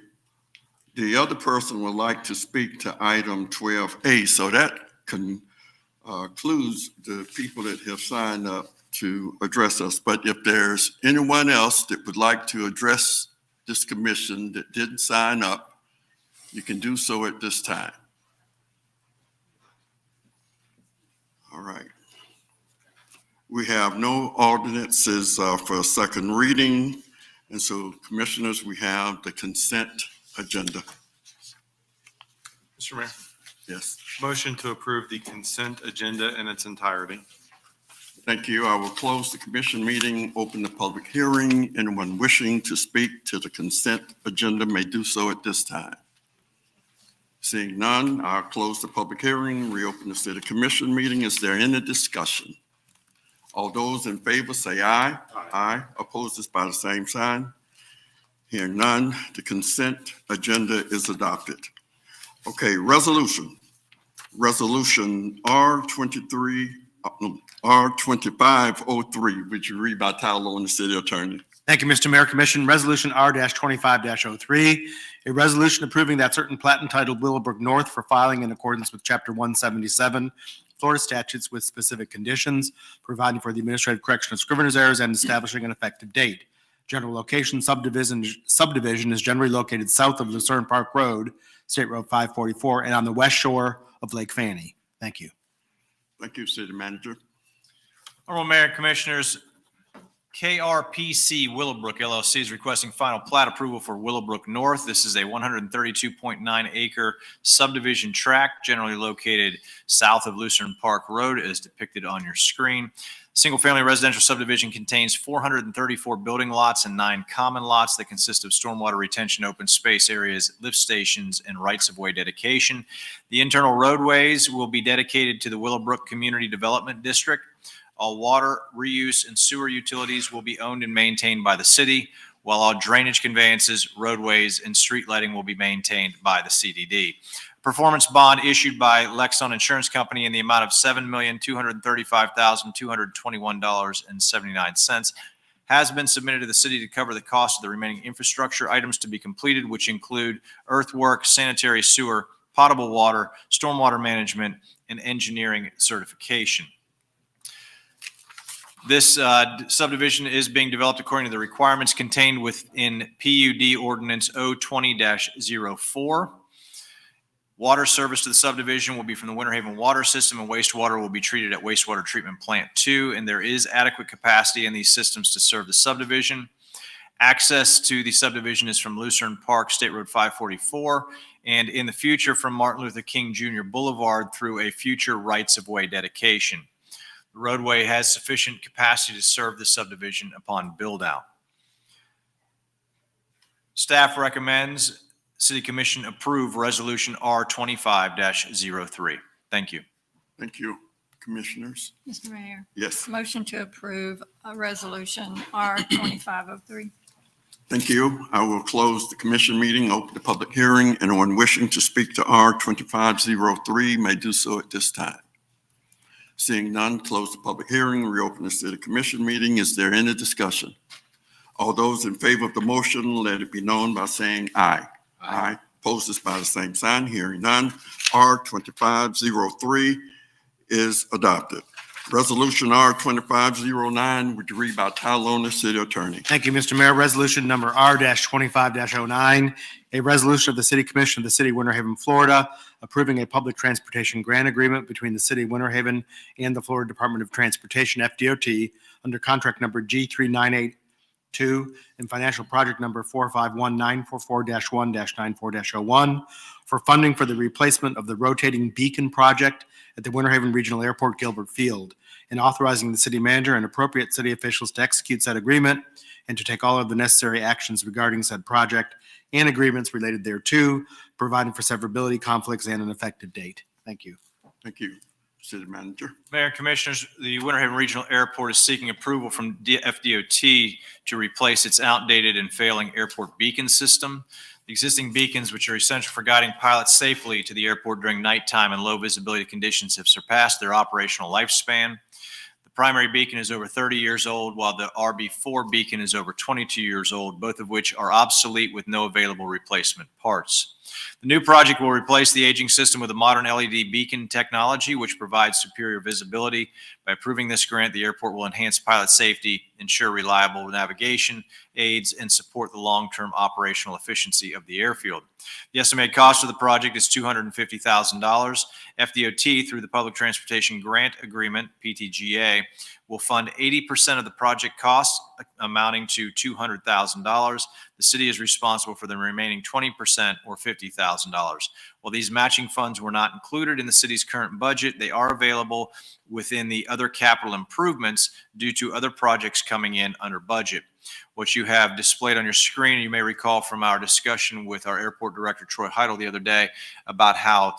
The other person would like to speak to item 12A. So that concludes the people that have signed up to address us. But if there's anyone else that would like to address this commission that didn't sign up, you can do so at this time. All right. We have no ordinances for second reading. And so, commissioners, we have the consent agenda. Mr. Mayor, Yes. motion to approve the consent agenda in its entirety. Thank you. I will close the commission meeting, open the public hearing. Anyone wishing to speak to the consent agenda may do so at this time. Seeing none, I'll close the public hearing, reopen the city commission meeting. Is there any discussion? All those in favor say aye. Aye. Opposed is by the same sign. Hearing none, the consent agenda is adopted. Okay, resolution. Resolution R2503. Would you read by title on the city attorney? Thank you, Mr. Mayor. Commission Resolution R-25-03, a resolution approving that certain plat entitled Willowbrook North for filing in accordance with Chapter 177 Florida statutes with specific conditions, providing for the administrative correction of scrivener's errors and establishing an effective date. General location subdivision is generally located south of Lucerne Park Road, State Road 544, and on the west shore of Lake Fanny. Thank you. Thank you, city manager. Honorable Mayor and Commissioners, KRPC Willowbrook LLC is requesting final plat approval for Willowbrook North. This is a 132.9 acre subdivision tract generally located south of Lucerne Park Road as depicted on your screen. Single-family residential subdivision contains 434 building lots and 9 common lots that consist of stormwater retention, open space areas, lift stations, and rights-of-way dedication. The internal roadways will be dedicated to the Willowbrook Community Development District. All water, reuse, and sewer utilities will be owned and maintained by the city, while all drainage conveyances, roadways, and street lighting will be maintained by the CDD. Performance bond issued by Lexon Insurance Company in the amount of $7,235,221.79 has been submitted to the city to cover the cost of the remaining infrastructure items to be completed, which include earthwork, sanitary sewer, potable water, stormwater management, and engineering certification. This subdivision is being developed according to the requirements contained within PUD Ordinance 020-04. Water service to the subdivision will be from the Winter Haven Water System, and wastewater will be treated at Wastewater Treatment Plant 2, and there is adequate capacity in these systems to serve the subdivision. Access to the subdivision is from Lucerne Park, State Road 544, and in the future from Martin Luther King Jr. Boulevard through a future rights-of-way dedication. The roadway has sufficient capacity to serve the subdivision upon build-out. Staff recommends City Commission approve Resolution R25-03. Thank you. Thank you, Commissioners. Mr. Mayor, Yes, motion to approve Resolution R2503. thank you. I will close the commission meeting, open the public hearing. Anyone wishing to speak to R2503 may do so at this time. Seeing none, close the public hearing, reopen the city commission meeting. Is there any discussion? All those in favor of the motion, let it be known by saying aye. Aye. Opposed is by the same sign. Hearing none, R2503 is adopted. Resolution R2509 would read by title only, City Attorney. Thank you, Mr. Mayor. Resolution number R-25-09, a resolution of the City Commission of the City of Winter Haven, Florida, approving a public transportation grant agreement between the City of Winter Haven and the Florida Department of Transportation, FDOT, under contract number G3982 and financial project number 451-944-1-94-01 for funding for the replacement of the rotating beacon project at the Winter Haven Regional Airport Gilbert Field, and authorizing the city manager and appropriate city officials to execute said agreement and to take all of the necessary actions regarding said project and agreements related thereto, providing for severability, conflicts, and an effective date. Thank you. Thank you, City Manager. Mayor and Commissioners, the Winter Haven Regional Airport is seeking approval from FDOT to replace its outdated and failing airport beacon system. The existing beacons, which are essential for guiding pilots safely to the airport during nighttime and low visibility conditions, have surpassed their operational lifespan. The primary beacon is over 30 years old, while the RB4 beacon is over 22 years old, both of which are obsolete with no available replacement parts. The new project will replace the aging system with a modern LED beacon technology, which provides superior visibility. By approving this grant, the airport will enhance pilot safety, ensure reliable navigation aids, and support the long-term operational efficiency of the airfield. The estimated cost of the project is $250,000. FDOT, through the Public Transportation Grant Agreement, PTGA, will fund 80% of the project costs, amounting to $200,000. The city is responsible for the remaining 20%, or $50,000. While these matching funds were not included in the city's current budget, they are available within the other capital improvements due to other projects coming in under budget. What you have displayed on your screen, you may recall from our discussion with our airport director, Troy Heidel, the other day about how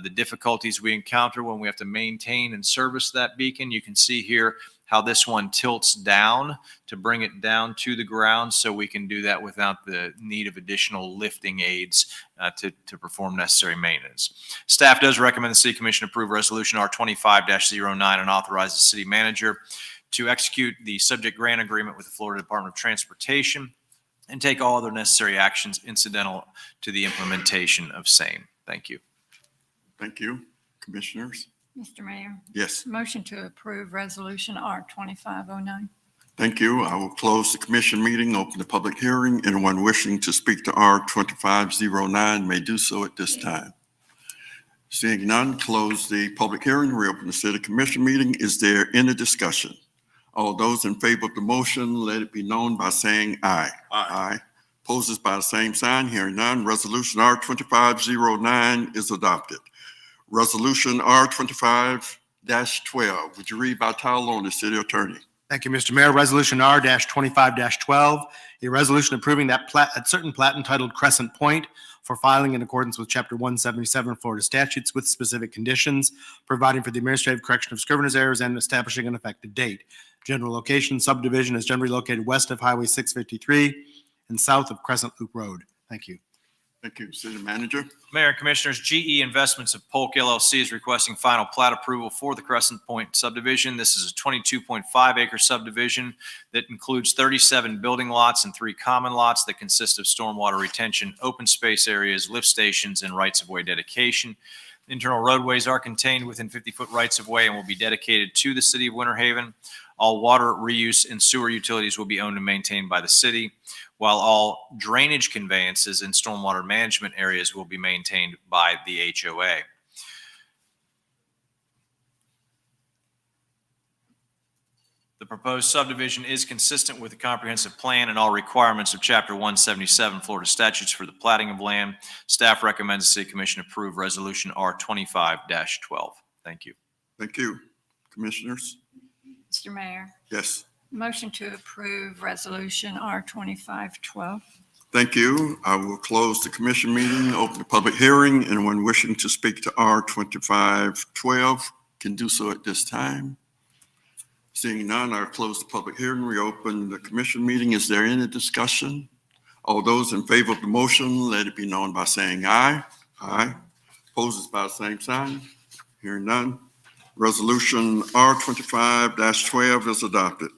the difficulties we encounter when we have to maintain and service that beacon. You can see here how this one tilts down to bring it down to the ground, so we can do that without the need of additional lifting aids to perform necessary maintenance. Staff does recommend the City Commission approve Resolution R25-09 and authorize the city manager to execute the subject grant agreement with the Florida Department of Transportation and take all other necessary actions incidental to the implementation of same. Thank you. Thank you, Commissioners. Mr. Mayor, Yes, motion to approve Resolution R2509. thank you. I will close the commission meeting, open the public hearing. Anyone wishing to speak to R2509 may do so at this time. Seeing none, close the public hearing, reopen the city commission meeting. Is there any discussion? All those in favor of the motion, let it be known by saying aye. Aye. Opposes by the same sign. Hearing none, Resolution R 2509 is adopted. Resolution R 25-12. Would you read by title only, City Attorney? Thank you, Mr. Mayor. Resolution R-25-12, a resolution approving that certain plat entitled Crescent Point for filing in accordance with Chapter 177 Florida statutes with specific conditions, providing for the administrative correction of scrivener's errors and establishing an effective date. General location, subdivision is generally located west of Highway 653 and south of Crescent Loop Road. Thank you. Thank you, City Manager. Mayor and Commissioners, GE Investments of Polk LLC is requesting final plat approval for the Crescent Point subdivision. This is a 22.5 acre subdivision that includes 37 building lots and 3 common lots that consist of stormwater retention, open space areas, lift stations, and rights-of-way dedication. Internal roadways are contained within 50-foot rights-of-way and will be dedicated to the City of Winter Haven. All water reuse and sewer utilities will be owned and maintained by the city, while all drainage conveyances and stormwater management areas will be maintained by the HOA. The proposed subdivision is consistent with the comprehensive plan and all requirements of Chapter 177 Florida statutes for the platting of land. Staff recommends the City Commission approve Resolution R 25-12. Thank you. Thank you. Commissioners? Mr. Mayor, Yes. motion to approve Resolution R 25-12. Thank you. I will close the commission meeting, open the public hearing. Anyone wishing to speak to R 25-12 can do so at this time. Seeing none, I'll close the public hearing, reopen the commission meeting. Is there any discussion? All those in favor of the motion, let it be known by saying aye. Aye. Opposes by the same sign. Hearing none. Resolution R 25-12 is adopted.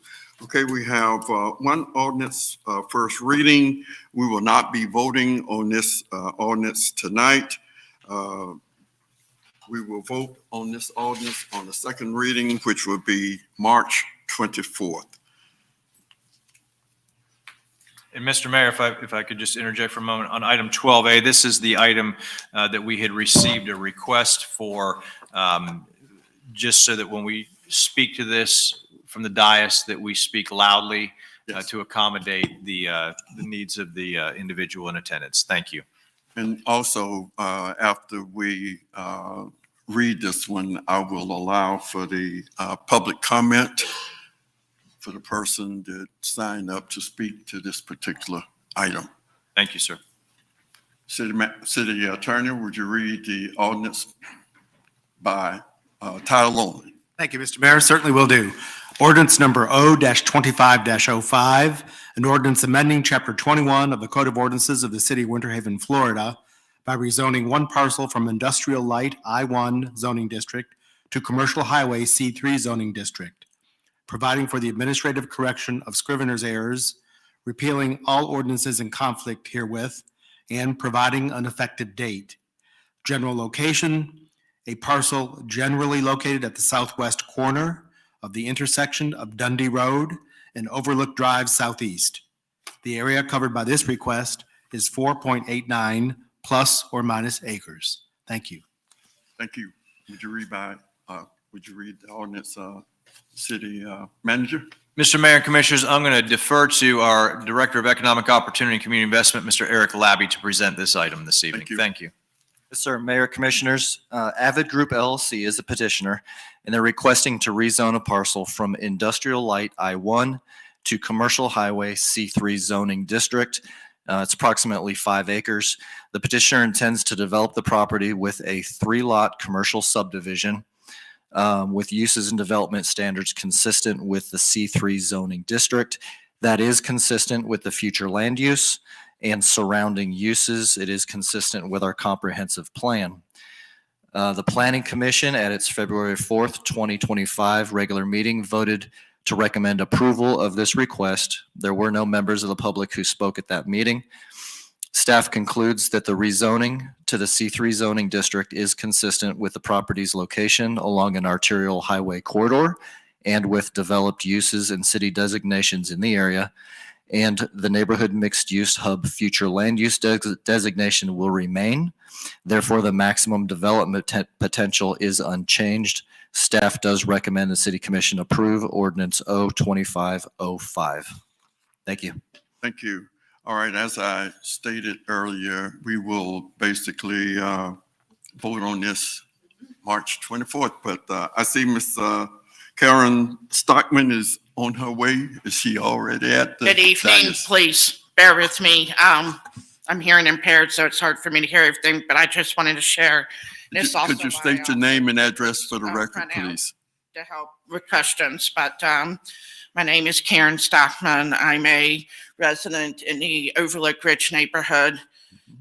Okay, we have one ordinance, first reading. We will not be voting on this ordinance tonight. We will vote on this ordinance on the second reading, which will be March 24th. And Mr. Mayor, if I could just interject for a moment on item 12A, this is the item that we had received a request for, just so that when we speak to this from the dais, that we speak loudly to accommodate the needs of the individual in attendance. Thank you. And also, after we read this one, I will allow for the public comment for the person that signed up to speak to this particular item. Thank you, sir. City Attorney, would you read the ordinance by title only? Thank you, Mr. Mayor. Certainly will do. Ordinance number O-25-05, an ordinance amending Chapter 21 of the Code of Ordinances of the City of Winter Haven, Florida, by rezoning one parcel from Industrial Light I-1 zoning district to Commercial Highway C3 zoning district, providing for the administrative correction of scrivener's errors, repealing all ordinances in conflict herewith, and providing an effective date. General location: a parcel generally located at the southwest corner of the intersection of Dundee Road and Overlook Drive Southeast. The area covered by this request is 4.89 plus or minus acres. Thank you. Thank you. Would you read the ordinance, City Manager? Mr. Mayor and Commissioners, I'm going to defer to our Director of Economic Opportunity and Community Investment, Mr. Eric Labby, to present this item this evening. Thank you. Yes, sir. Mayor, Commissioners, Avid Group LLC is a petitioner, and they're requesting to rezone a parcel from Industrial Light I-1 to Commercial Highway C3 zoning district. It's approximately 5 acres. The petitioner intends to develop the property with a 3-lot commercial subdivision with uses and development standards consistent with the C3 zoning district. That is consistent with the future land use and surrounding uses. It is consistent with our comprehensive plan. The Planning Commission at its February 4th, 2025 regular meeting voted to recommend approval of this request. There were no members of the public who spoke at that meeting. Staff concludes that the rezoning to the C3 zoning district is consistent with the property's location along an arterial highway corridor and with developed uses and city designations in the area, and the neighborhood mixed-use hub future land use designation will remain. Therefore, the maximum development potential is unchanged. Staff does recommend the City Commission approve ordinance O2505. Thank you. Thank you. All right, as I stated earlier, we will basically vote on this March 24th, but I see Miss Karen Stockman is on her way. Is she already at the? Good evening. dais? Please bear with me. I'm hearing impaired, so it's hard for me to hear everything, but I just wanted to share. This also Could you why state your I name and address for the also record, run out please? to help with questions, but my name is Karen Stockman. I'm a resident in the Overlook Ridge neighborhood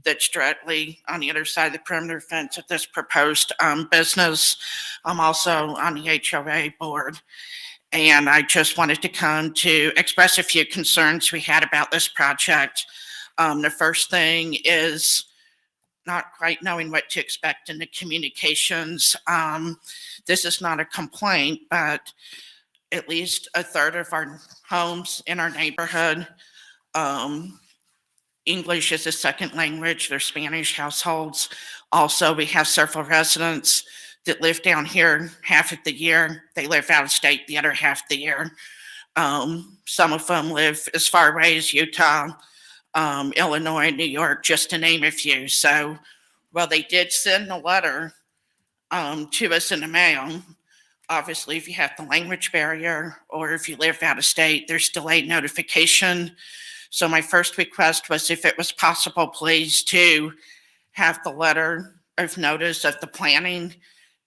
that's directly on the other side of the perimeter fence of this proposed business. I'm also on the HOA board. And I just wanted to come to express a few concerns we had about this project. The first thing is not quite knowing what to expect in the communications. This is not a complaint, but at least a third of our homes in our neighborhood, English is a second language. They're Spanish households. Also, we have several residents that live down here half of the year. They live out of state the other half of the year. Some of them live as far away as Utah, Illinois, New York, just to name a few. So, well, they did send a letter to us in the mail. Obviously, if you have the language barrier or if you live out of state, there's delayed notification. So my first request was if it was possible, please, to have the letter of notice of the planning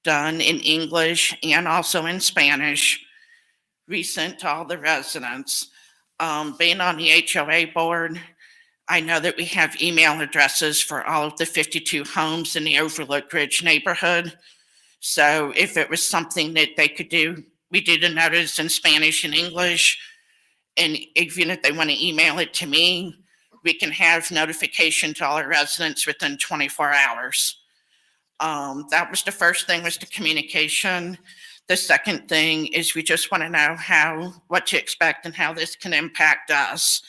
done in English and also in Spanish, resent to all the residents. Being on the HOA board, I know that we have email addresses for all of the 52 homes in the Overlook Ridge neighborhood. So if it was something that they could do, we did a notice in Spanish and English. And even if they want to email it to me, we can have notification to all our residents within 24 hours. That was the first thing, was the communication. The second thing is we just want to know what to expect and how this can impact us.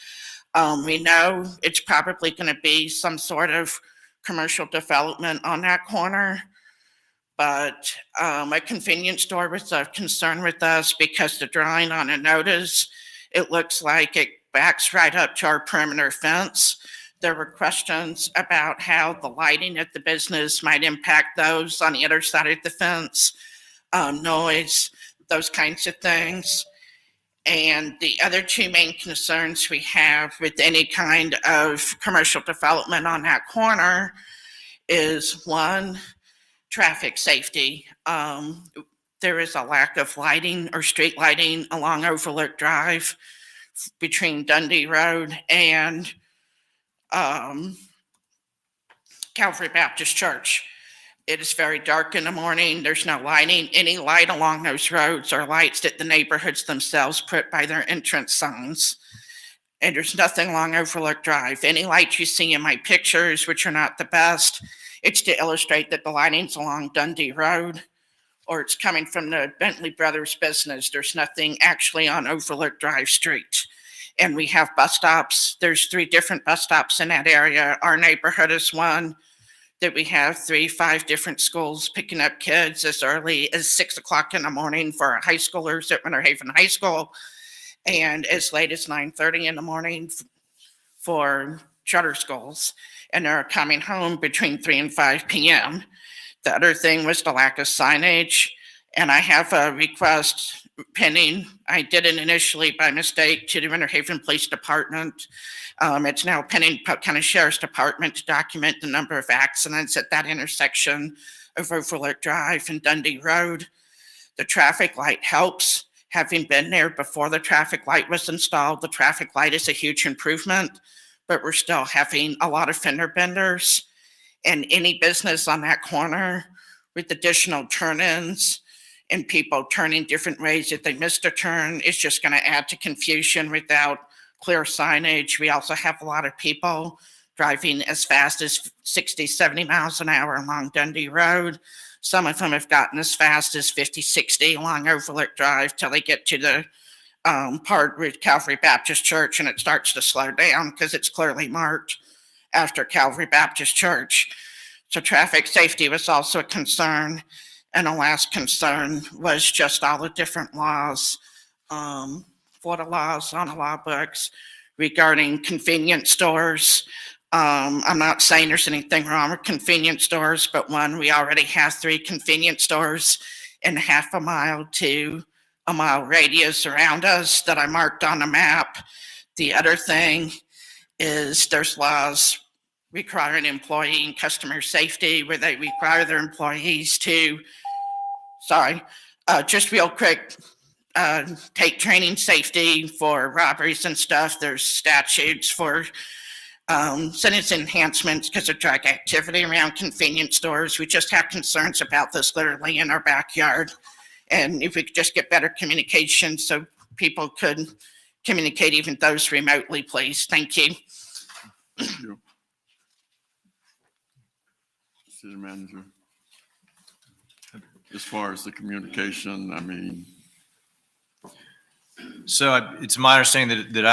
We know it's probably going to be some sort of commercial development on that corner, but a convenience store was of concern with us because the drawing on a notice, it looks like it backs right up to our perimeter fence. There were questions about how the lighting at the business might impact those on the other side of the fence, noise, those kinds of things. And the other two main concerns we have with any kind of commercial development on that corner is, one, traffic safety. There is a lack of lighting or street lighting along Overlook Drive between Dundee Road and Calvary Baptist Church. It is very dark in the morning. There's no lighting. Any light along those roads are lights that the neighborhoods themselves put by their entrance signs. And there's nothing along Overlook Drive. Any lights you see in my pictures, which are not the best, it's to illustrate that the lighting's along Dundee Road, or it's coming from the Bentley Brothers business. There's nothing actually on Overlook Drive Street. And we have bus stops. There's 3 different bus stops in that area. Our neighborhood is one that we have 5 different schools picking up kids as early as 6 o'clock in the morning for our high schoolers at Winter Haven High School, and as late as 9:30 in the morning for charter schools. And they're coming home between 3 and 5 p.m. The other thing was the lack of signage. And I have a request pending. I did it initially by mistake to the Winter Haven Police Department. It's now pending Polk County Sheriff's Department to document the number of accidents at that intersection of Overlook Drive and Dundee Road. The traffic light helps. Having been there before the traffic light was installed, the traffic light is a huge improvement, but we're still having a lot of fender benders. And any business on that corner with additional turn-ins and people turning different ways if they missed a turn is just going to add to confusion without clear signage. We also have a lot of people driving as fast as 60, 70 miles an hour along Dundee Road. Some of them have gotten as fast as 50, 60 along Overlook Drive till they get to the part with Calvary Baptist Church, and it starts to slow down because it's clearly marked after Calvary Baptist Church. So traffic safety was also a concern. And the last concern was just all the different laws, Florida laws on the law books regarding convenience stores. I'm not saying there's anything wrong with convenience stores, but one, we already have 3 convenience stores in half a mile to a mile radius around us that I marked on the map. The other thing is there's laws requiring employee and customer safety where they require their employees to, just real quick, take training safety for robberies and stuff. There's statutes for sentence enhancements because of drug activity around convenience stores. We just have concerns about this literally in our backyard. And if we could just get better communication so people could communicate, even those remotely, please. Thank you. Thank you. City Manager. As far as the communication, I mean. So it's my understanding that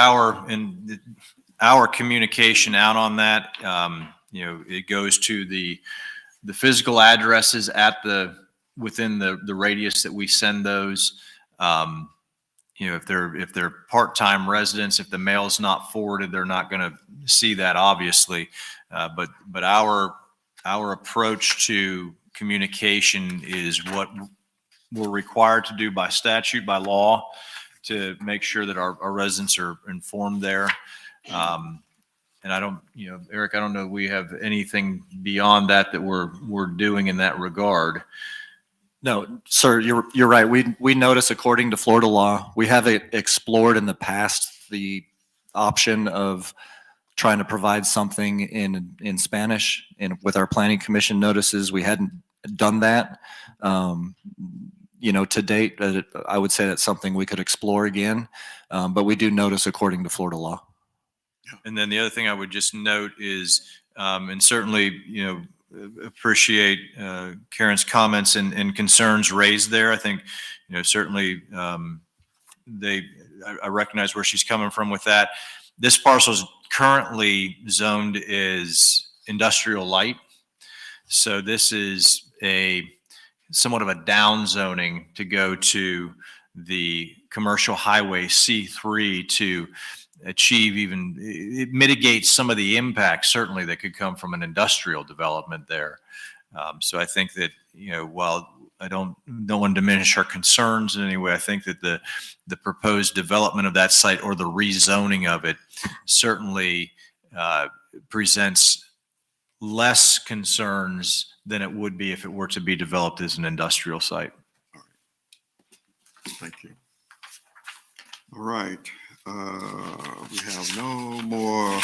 our communication out on that, it goes to the physical addresses within the radius that we send those. If they're part-time residents, if the mail's not forwarded, they're not going to see that, obviously. But our approach to communication is what we're required to do by statute, by law, to make sure that our residents are informed there. And I don't, Eric, I don't know if we have anything beyond that we're doing in that regard. No, sir, you're right. We notice, according to Florida law, we have explored in the past the option of trying to provide something in Spanish, and with our planning commission notices, we hadn't done that. To date, I would say that's something we could explore again, but we do notice according to Florida law. And then the other thing I would just note is, and certainly, appreciate Karen's comments and concerns raised there. I think, certainly I recognize where she's coming from with that. This parcel is currently zoned as industrial light. So this is somewhat of a down zoning to go to the commercial highway C3 to achieve it mitigates some of the impacts certainly that could come from an industrial development there. So I think that, while I don't want to diminish our concerns in any way, I think that the proposed development of that site or the rezoning of it certainly presents less concerns than it would be if it were to be developed as an industrial site. Thank you. All right. We have no more.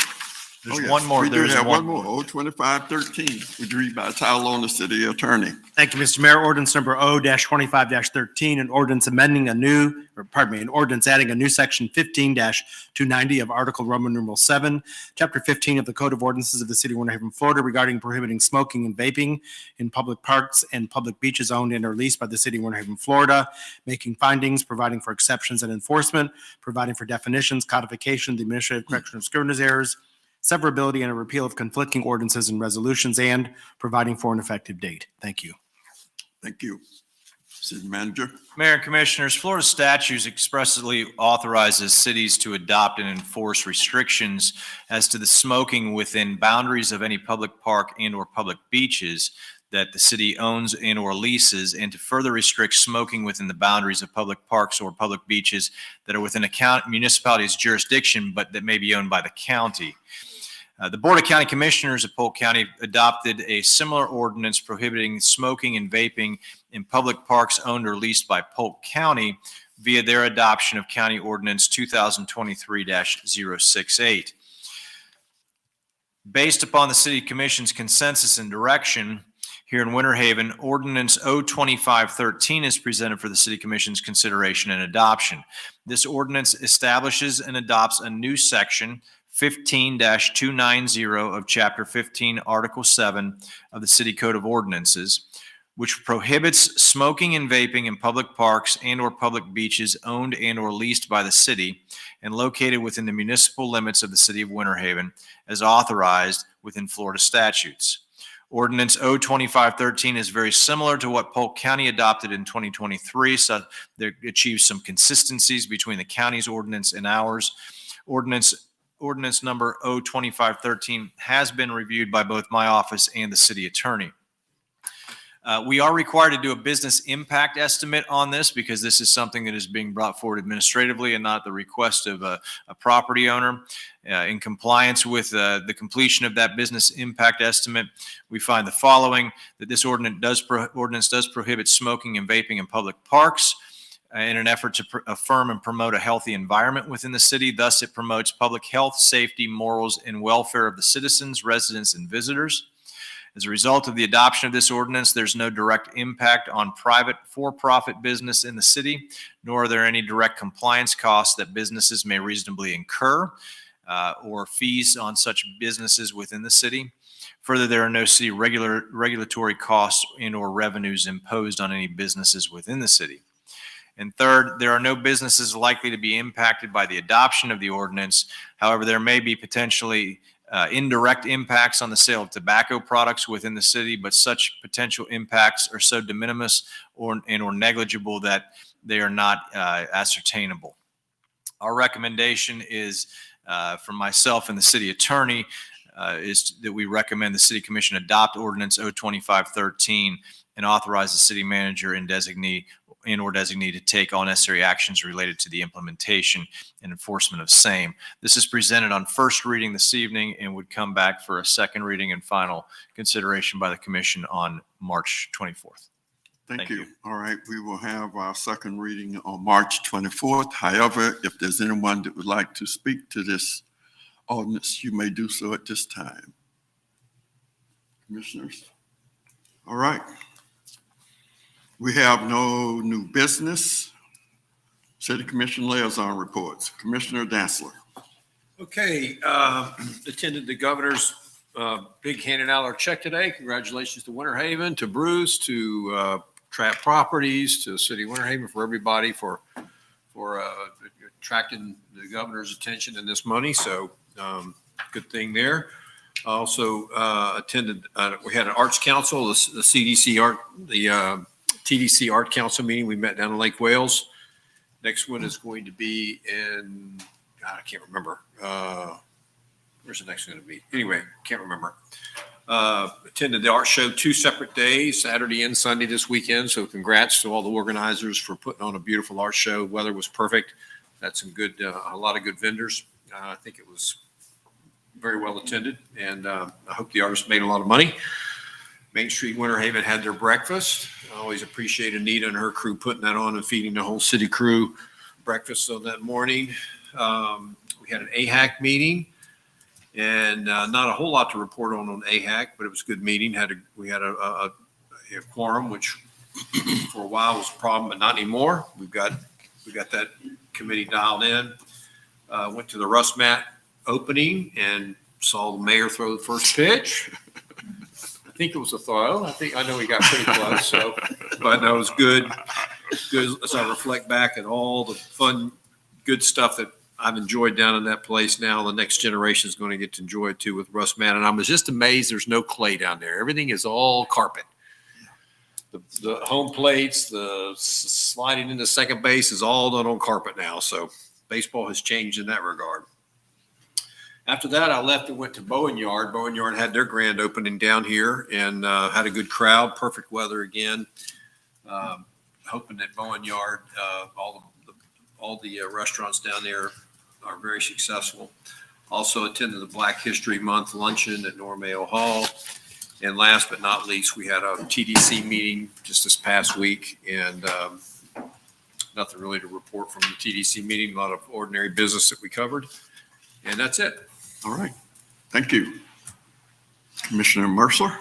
There's one more. We do have one more. 02513. Would you read by title on the city attorney? Thank you, Mr. Mayor. Ordinance number O-25-13, an ordinance an ordinance adding a new section 15-290 of Article Roman numeral 7, Chapter 15 of the Code of Ordinances of the City of Winter Haven, Florida, regarding prohibiting smoking and vaping in public parks and public beaches owned and or leased by the City of Winter Haven, Florida, making findings, providing for exceptions and enforcement, providing for definitions, codification, the administrative correction of scrivener's errors, severability and a repeal of conflicting ordinances and resolutions, and providing for an effective date. Thank you. Thank you. City Manager. Mayor and Commissioners, Florida statutes expressly authorizes cities to adopt and enforce restrictions as to the smoking within boundaries of any public park and or public beaches that the city owns and or leases, and to further restrict smoking within the boundaries of public parks or public beaches that are within a municipality's jurisdiction but that may be owned by the county. The Board of County Commissioners of Polk County adopted a similar ordinance prohibiting smoking and vaping in public parks owned or leased by Polk County via their adoption of County Ordinance 2023-068. Based upon the City Commission's consensus and direction, here in Winter Haven, Ordinance O-2513 is presented for the City Commission's consideration and adoption. This ordinance establishes and adopts a new section 15-290 of Chapter 15, Article 7 of the City Code of Ordinances, which prohibits smoking and vaping in public parks and or public beaches owned and or leased by the city and located within the municipal limits of the City of Winter Haven as authorized within Florida statutes. Ordinance O-2513 is very similar to what Polk County adopted in 2023, so there achieves some consistencies between the county's ordinance and ours. Ordinance number O-2513 has been reviewed by both my office and the city attorney. We are required to do a business impact estimate on this because this is something that is being brought forward administratively and not the request of a property owner. In compliance with the completion of that business impact estimate, we find the following: that this ordinance does prohibit smoking and vaping in public parks in an effort to affirm and promote a healthy environment within the city. Thus, it promotes public health, safety, morals, and welfare of the citizens, residents, and visitors. As a result of the adoption of this ordinance, there's no direct impact on private for-profit business in the city, nor are there any direct compliance costs that businesses may reasonably incur or fees on such businesses within the city. Further, there are no city regulatory costs and/or revenues imposed on any businesses within the city. And third, there are no businesses likely to be impacted by the adoption of the ordinance. However, there may be potentially indirect impacts on the sale of tobacco products within the city, but such potential impacts are so de minimis or negligible that they are not ascertainable. Our recommendation is from myself and the city attorney is that we recommend the City Commission adopt Ordinance O-2513 and authorize the city manager and designee to take all necessary actions related to the implementation and enforcement of same. This is presented on first reading this evening and would come back for a second reading and final consideration by the commission on March 24th. Thank you. All right, we will have our second reading on March 24th. However, if there's anyone that would like to speak to this ordinance, you may do so at this time. Commissioners? All right. We have no new business. City Commission liaison reports. Commissioner Dantzler. Okay, attended the governor's big handing out our check today. Congratulations to Winter Haven, to Bruce, to Trapp Properties, to City of Winter Haven, for everybody for attracting the governor's attention in this money. So good thing there. Also attended, we had an Arts Council, the CDC Art, the TDC Art Council meeting. We met down in Lake Wales. Next one is going to be in, God, I can't remember. Where's the next one going to be? Anyway, can't remember. Attended the art show 2 separate days, Saturday and Sunday this weekend. So congrats to all the organizers for putting on a beautiful art show. Weather was perfect. Had some good, a lot of good vendors. I think it was very well attended, and I hope the artists made a lot of money. Main Street Winter Haven had their breakfast. I always appreciate Anita and her crew putting that on and feeding the whole city crew breakfast on that morning. We had an AHAC meeting, and not a whole lot to report on AHAC, but it was a good meeting. We had a quorum, which for a while was a problem, but not anymore. We got that committee dialed in. Went to the Russ Mat opening and saw the mayor throw the first pitch. I think it was a throw. I know he got pretty close. So, but no, it was good. Good as I reflect back at all the fun, good stuff that I've enjoyed down in that place. Now the next generation is going to get to enjoy it too with Russ Mat. And I was just amazed there's no clay down there. Everything is all carpet. The home plates, the sliding into second base is all done on carpet now. So baseball has changed in that regard. After that, I left and went to Bowen Yard. Bowen Yard had their grand opening down here and had a good crowd, perfect weather again. Hoping that Bowen Yard, all the restaurants down there are very successful. Also attended the Black History Month luncheon at Normale Hall. And last but not least, we had a TDC meeting just this past week, and nothing really to report from the TDC meeting. A lot of ordinary business that we covered, and that's it. All right. Thank you. Commissioner Mercer.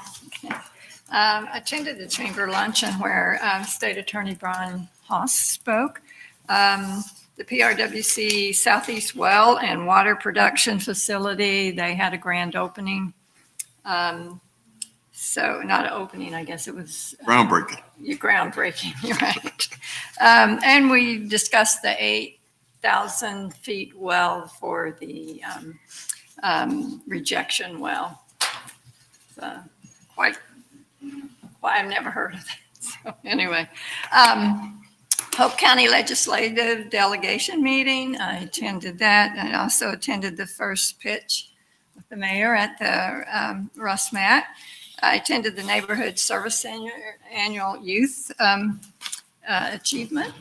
Attended the chamber luncheon where State Attorney Brian Haas spoke. The PRWC Southeast Well and Water Production Facility, they had a grand opening. So not an opening, I guess it was. Groundbreaking. Groundbreaking, you're right. And we discussed the 8,000 feet well for the rejection well. So quite, well, I've never heard of that. So anyway, Hope County Legislative Delegation Meeting, I attended that. I also attended the first pitch with the mayor at the Russ Matt. I attended the Neighborhood Service Annual Youth Achievement,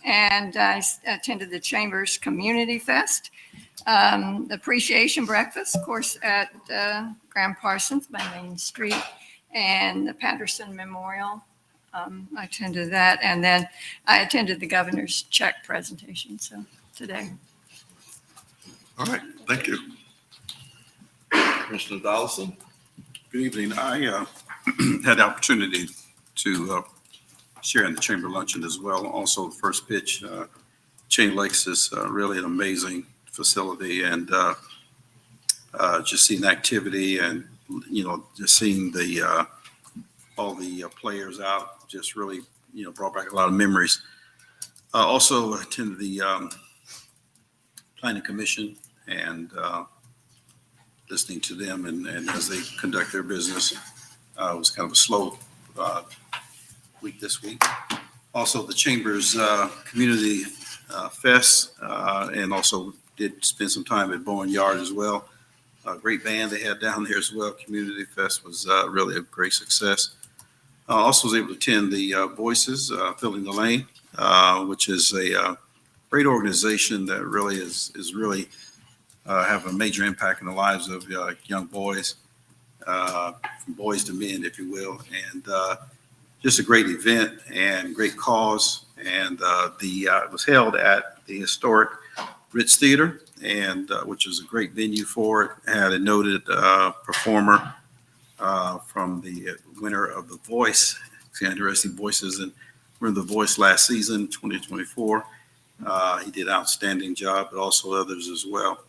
and I attended the Chambers Community Fest, the Appreciation Breakfast, of course, at Graham Parsons by Main Street, and the Patterson Memorial. I attended that, and then I attended the governor's check presentation, so today. All right, thank you. Commissioner Donaldson? Good evening. I had the opportunity to share in the chamber luncheon as well. Also, the first pitch, Chain Lakes is really an amazing facility, and just seeing activity and, just seeing the all the players out just really, brought back a lot of memories. Also attended the Planning Commission and listening to them and as they conduct their business. It was kind of a slow week this week. Also the Chambers Community Fest, and also did spend some time at Bowen Yard as well. A great band they had down there as well. Community Fest was really a great success. Also was able to attend the Voices, Filling the Lane, which is a great organization that really is really have a major impact in the lives of young boys, from boys to men, if you will. And just a great event and great cause. And it was held at the historic Ritz Theater, and which is a great venue for it. Had a noted performer from the winner of The Voice, Interesting Voices, and we're in The Voice last season, 2024. He did an outstanding job, but also others as well.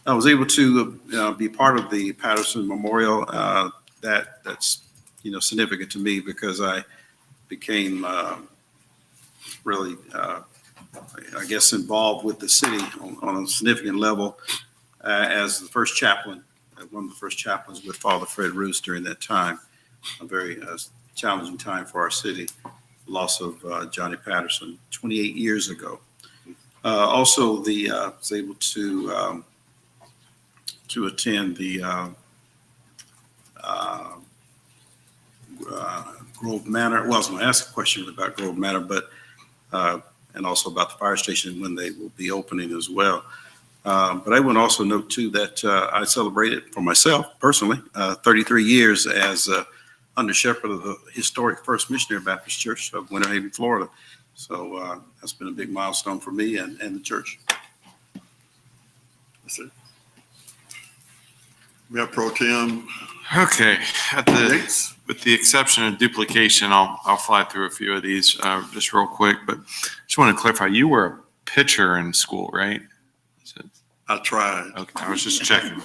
I was able to be part of the Patterson Memorial. That's significant to me because I became really, I guess, involved with the city on a significant level as the first chaplain, one of the first chaplains with Father Fred Roos during that time. A very challenging time for our city, loss of Johnny Patterson 28 years ago. Also, was able to attend the Grove Manor. Well, I was going to ask a question about Grove Manor, but and also about the fire station when they will be opening as well. But I would also note too that I celebrated for myself personally 33 years as under shepherd of the historic First Missionary Baptist Church of Winter Haven, Florida. So that's been a big milestone for me and the church. That's it. Mayor Pro Tem. Okay, with the exception of duplication, I'll fly through a few of these just real quick, but just want to clarify, you were a pitcher in school, right? I tried. Okay, I was just checking.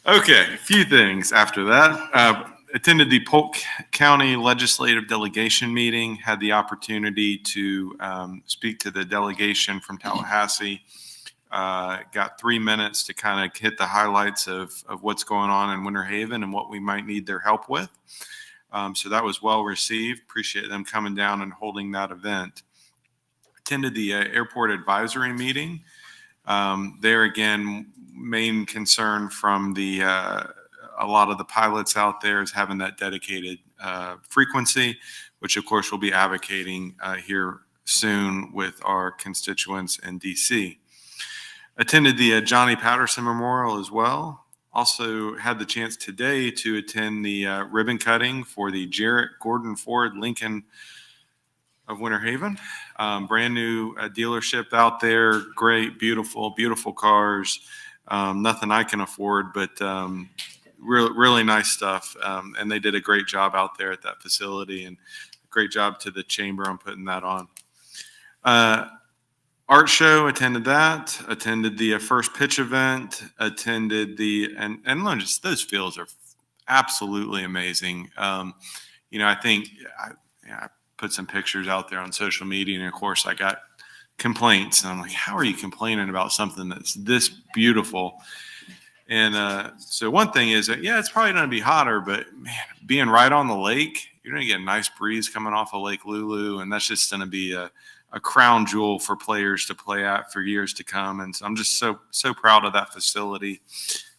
Okay, a few things after that. Attended the Polk County Legislative Delegation meeting, had the opportunity to speak to the delegation from Tallahassee. Got 3 minutes to kind of hit the highlights of what's going on in Winter Haven and what we might need their help with. So that was well received. Appreciate them coming down and holding that event. Attended the airport advisory meeting. There again, main concern from a lot of the pilots out there is having that dedicated frequency, which of course we'll be advocating here soon with our constituents in DC. Attended the Johnny Patterson Memorial as well. Also had the chance today to attend the ribbon cutting for the Jarrett Gordon Ford Lincoln of Winter Haven. Brand new dealership out there. Great, beautiful, beautiful cars. Nothing I can afford, but really nice stuff. And they did a great job out there at that facility, and great job to the chamber on putting that on. Art show, attended that. Attended the first pitch event. Attended and just those fields are absolutely amazing. I think I put some pictures out there on social media, and of course I got complaints, and I'm like, how are you complaining about something that's this beautiful? And so one thing is that, yeah, it's probably going to be hotter, but man, being right on the lake, you're going to get a nice breeze coming off of Lake Lulu. And that's just going to be a crown jewel for players to play at for years to come. And so I'm just so proud of that facility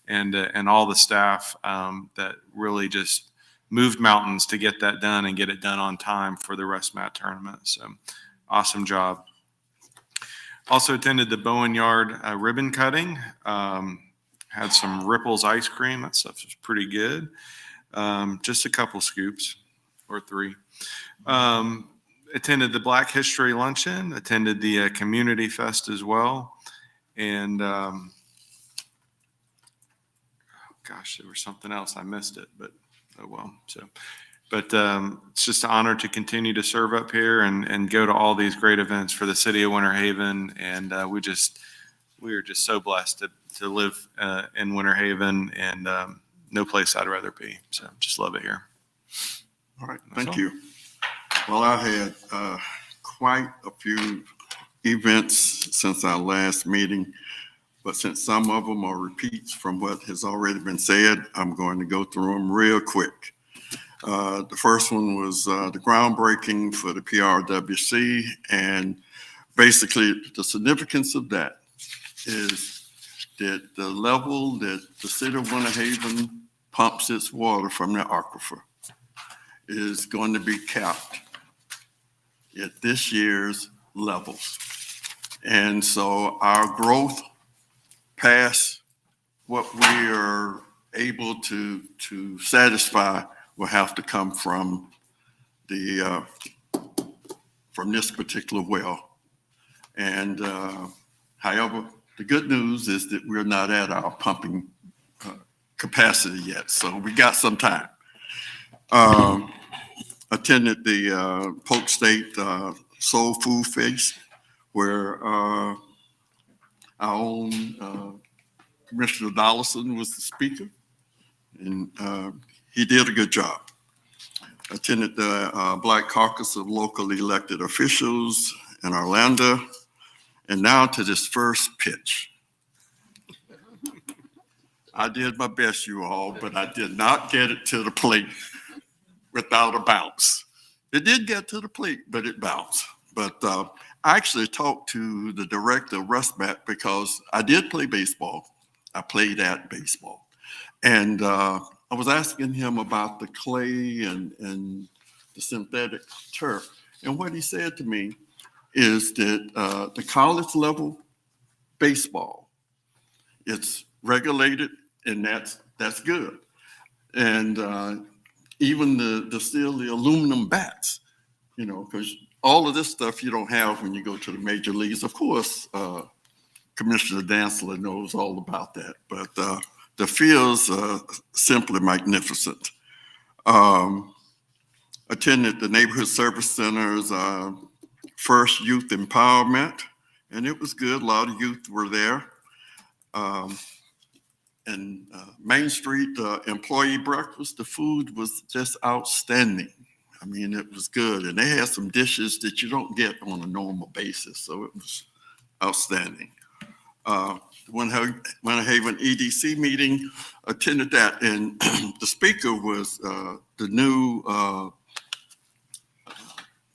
and all the staff that really just moved mountains to get that done and get it done on time for the ResMat tournament. So awesome job. Also attended the Bowen Yard ribbon cutting. Had some Ripples ice cream. That stuff was pretty good. Just a couple scoops or 3. Attended the Black History Luncheon. Attended the Community Fest as well. And gosh, there was something else. I missed it, but oh well. But it's just an honor to continue to serve up here and go to all these great events for the city of Winter Haven. And we are just so blessed to live in Winter Haven, and no place I'd rather be. So just love it here. All right, That's thank all. you. Well, I had quite a few events since our last meeting, but since some of them are repeats from what has already been said, I'm going to go through them real quick. The first one was the groundbreaking for the PRWC, and basically the significance of that is that the level that the city of Winter Haven pumps its water from the aquifer is going to be capped at this year's levels. And so our growth past what we are able to satisfy will have to come from the from this particular well. And however, the good news is that we're not at our pumping capacity yet, so we got some time. Attended the Polk State Soul Food Feast, where our own Commissioner Dollison was the speaker, and he did a good job. Attended the Black Caucus of Local Elected Officials in Orlando, and now to this first pitch. I did my best, you all, but I did not get it to the plate without a bounce. It did get to the plate, but it bounced. But I actually talked to the director of ResMat because I did play baseball. I played at baseball. And I was asking him about the clay and the synthetic turf. And what he said to me is that the college level baseball, it's regulated, and that's good. And even the aluminum bats, you know, because all of this stuff you don't have when you go to the major leagues. Of course, Commissioner Dantzler knows all about that, but the fields are simply magnificent. Attended the Neighborhood Service Center's first youth empowerment, and it was good. A lot of youth were there. And Main Street employee breakfast, the food was just outstanding. I mean, it was good. And they had some dishes that you don't get on a normal basis. So it was outstanding. Winter Haven EDC meeting, attended that. And the speaker was the new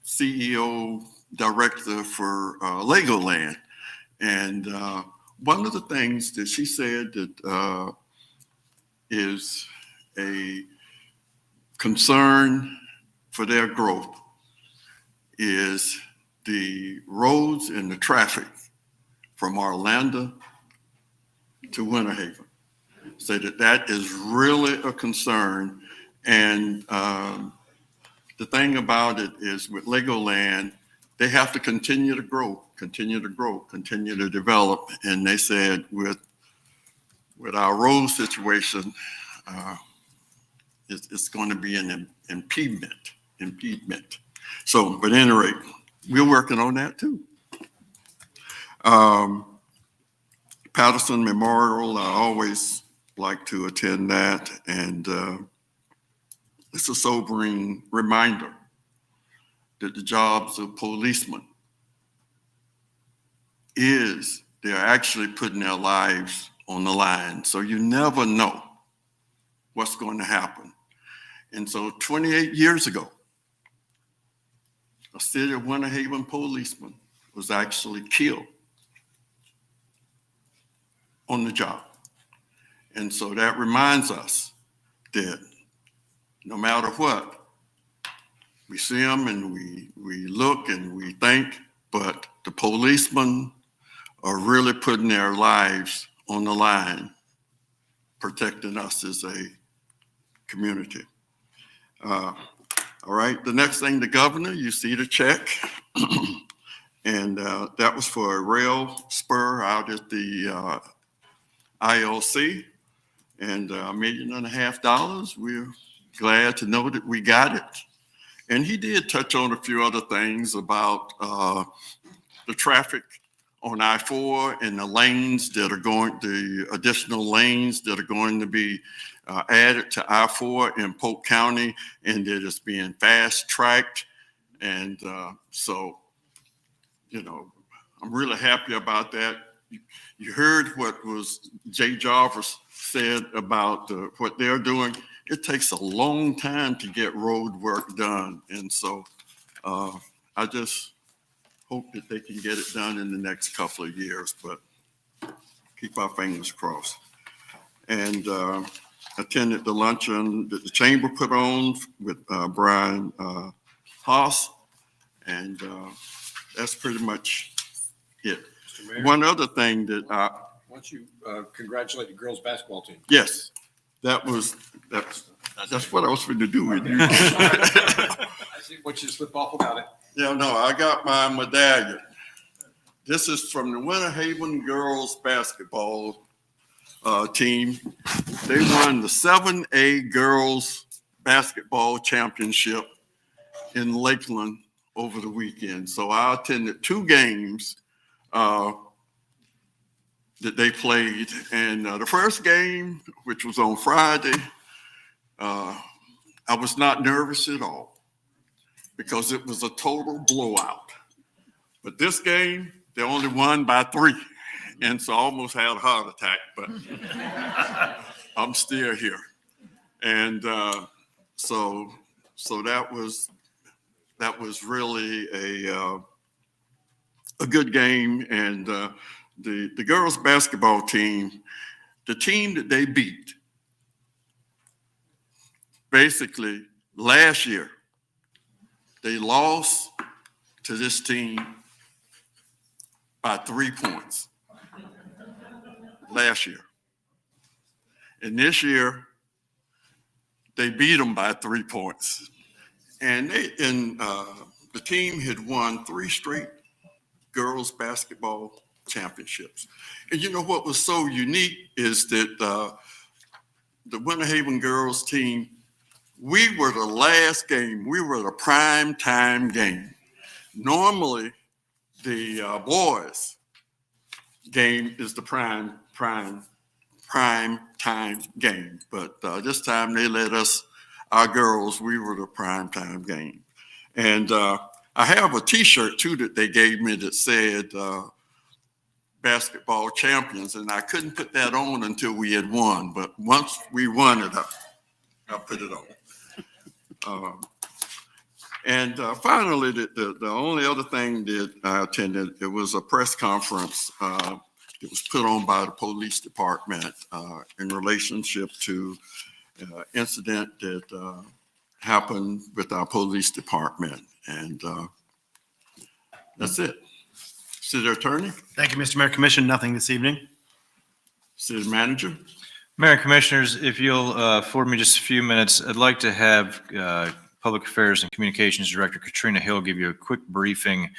CEO director for Legoland. And one of the things that she said that is a concern for their growth is the roads and the traffic from Orlando to Winter Haven. So that is really a concern. And the thing about it is with Legoland, they have to continue to grow, continue to develop. And they said with our road situation, it's going to be an impediment. So, but at any rate, we're working on that too. Patterson Memorial, I always like to attend that. And it's a sobering reminder that the jobs of policemen is they're actually putting their lives on the line. So you never know what's going to happen. And so 28 years ago, a city of Winter Haven policeman was actually killed on the job. And so that reminds us that no matter what, we see them and we look and we think, but the policemen are really putting their lives on the line, protecting us as a community. All right, the next thing, the governor, you see the check. And that was for a rail spur out at the ILC, and $1.5 million. We're glad to know that we got it. And he did touch on a few other things about the traffic on I-4 and the lanes that are going, the additional lanes that are going to be added to I-4 in Polk County, and that it's being fast tracked. And so, you know, I'm really happy about that. You heard what was Jay Jarvis said about what they're doing. It takes a long time to get road work done. And so I just hope that they can get it done in the next couple of years, but keep our fingers crossed. And attended the luncheon that the chamber put on with Brian Haas. And that's pretty much it. One other thing that Why don't you congratulate the girls' basketball team? yes, that's what I was going to do with you. I see what you slip off without it. Yeah, no, I got my medallion. This is from the Winter Haven girls basketball team. They won the 7A girls basketball championship in Lakeland over the weekend. So I attended 2 games that they played. And the first game, which was on Friday, I was not nervous at all because it was a total blowout. But this game, they only won by 3. And so I almost had a heart attack, but I'm still here. And so that was really a good game. And the girls basketball team, the team that they beat, basically last year, they lost to this team by 3 points last year. And this year, they beat them by 3 points. And the team had won 3 straight girls basketball championships. And you know what was so unique is that the Winter Haven girls team, we were the last game. We were the prime time game. Normally, the boys game is the prime time game. But this time they let us, our girls, we were the prime time game. And I have a t-shirt too that they gave me that said basketball champions, and I couldn't put that on until we had won. But once we won it, I put it on. And finally, the only other thing that I attended, it was a press conference that was put on by the police department in relationship to incident that happened with our police department. And that's it. City Attorney? Thank you, Mr. Mayor. Commission, nothing this evening. City Manager? Mayor and Commissioners, if you'll afford me just a few minutes, I'd like to have Public Affairs and Communications Director Katrina Hill give you a quick briefing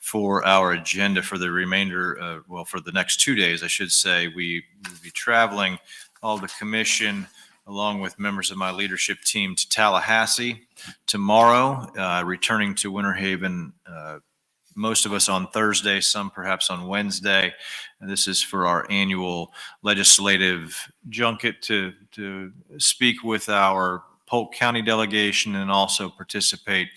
for our agenda for the remainder, for the next 2 days, I should say. We will be traveling, all the commission, along with members of my leadership team, to Tallahassee tomorrow, returning to Winter Haven, most of us on Thursday, some perhaps on Wednesday. And this is for our annual legislative junket to speak with our Polk County delegation and also participate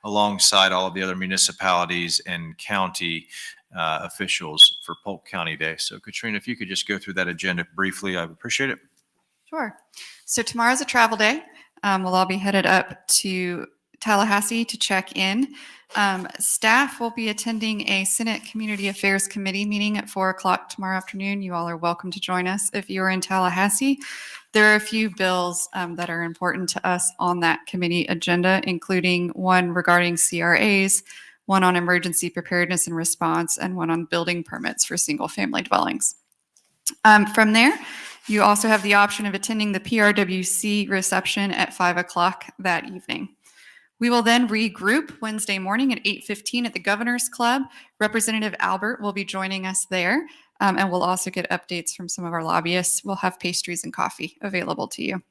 alongside all of the other municipalities and county officials for Polk County Day. So Katrina, if you could just go through that agenda briefly, I would appreciate it. Sure. So tomorrow's a travel day. We'll all be headed up to Tallahassee to check in. Staff will be attending a Senate Community Affairs Committee meeting at 4 o'clock tomorrow afternoon. You all are welcome to join us if you're in Tallahassee. There are a few bills that are important to us on that committee agenda, including one regarding CRAs, one on emergency preparedness and response, and one on building permits for single-family dwellings. From there, you also have the option of attending the PRWC reception at 5 o'clock that evening. We will then regroup Wednesday morning at 8:15 at the Governor's Club. Representative Albert will be joining us there, and we'll also get updates from some of our lobbyists. We'll have pastries and coffee available to you.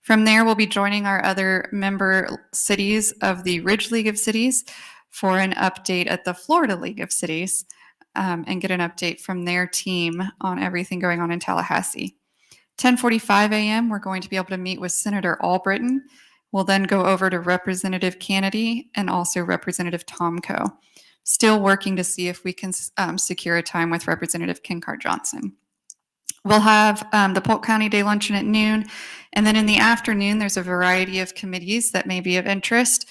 From there, we'll be joining our other member cities of the Ridge League of Cities for an update at the Florida League of Cities, and get an update from their team on everything going on in Tallahassee. 10:45 a.m., we're going to be able to meet with Senator Albritton. We'll then go over to Representative Kennedy and also Representative Tomko. Still working to see if we can secure a time with Representative Kinkard Johnson. We'll have the Polk County Day Luncheon at noon. And then in the afternoon, there's a variety of committees that may be of interest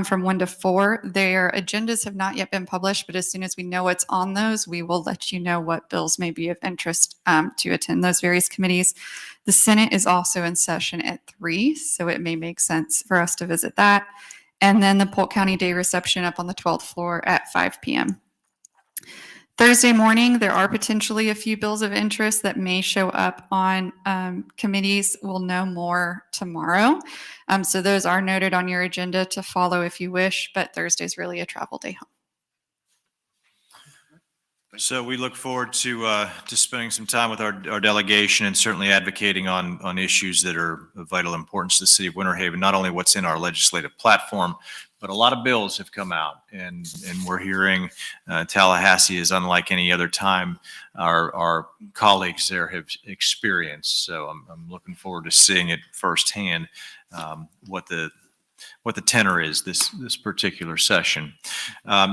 from 1 to 4. Their agendas have not yet been published, but as soon as we know what's on those, we will let you know what bills may be of interest to attend those various committees. The Senate is also in session at 3, so it may make sense for us to visit that. And then the Polk County Day reception up on the 12th floor at 5 p.m. Thursday morning, there are potentially a few bills of interest that may show up on committees. We'll know more tomorrow. So those are noted on your agenda to follow if you wish, but Thursday's really a travel day home. So we look forward to spending some time with our delegation and certainly advocating on issues that are of vital importance to the city of Winter Haven, not only what's in our legislative platform, but a lot of bills have come out, and we're hearing Tallahassee is unlike any other time our colleagues there have experienced. So I'm looking forward to seeing it firsthand, what the tenor is this particular session.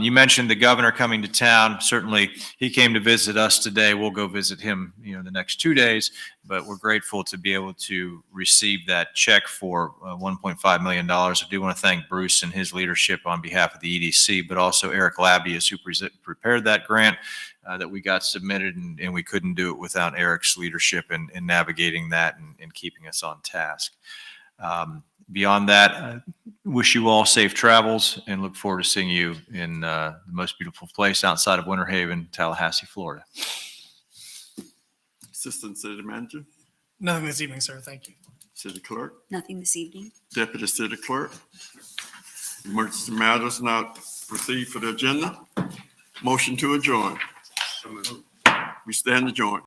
You mentioned the governor coming to town. Certainly, he came to visit us today. We'll go visit him, the next 2 days. But we're grateful to be able to receive that check for $1.5 million. I do want to thank Bruce and his leadership on behalf of the EDC, but also Eric Labius, who prepared that grant that we got submitted, and we couldn't do it without Eric's leadership in navigating that and keeping us on task. Beyond that, I wish you all safe travels and look forward to seeing you in the most beautiful place outside of Winter Haven, Tallahassee, Florida. Assistant City Manager, Nothing this evening, sir. Thank you. City Clerk, Nothing this evening. Deputy City Clerk. Emergency matters not received for the agenda. Motion to adjourn. We stand adjourned.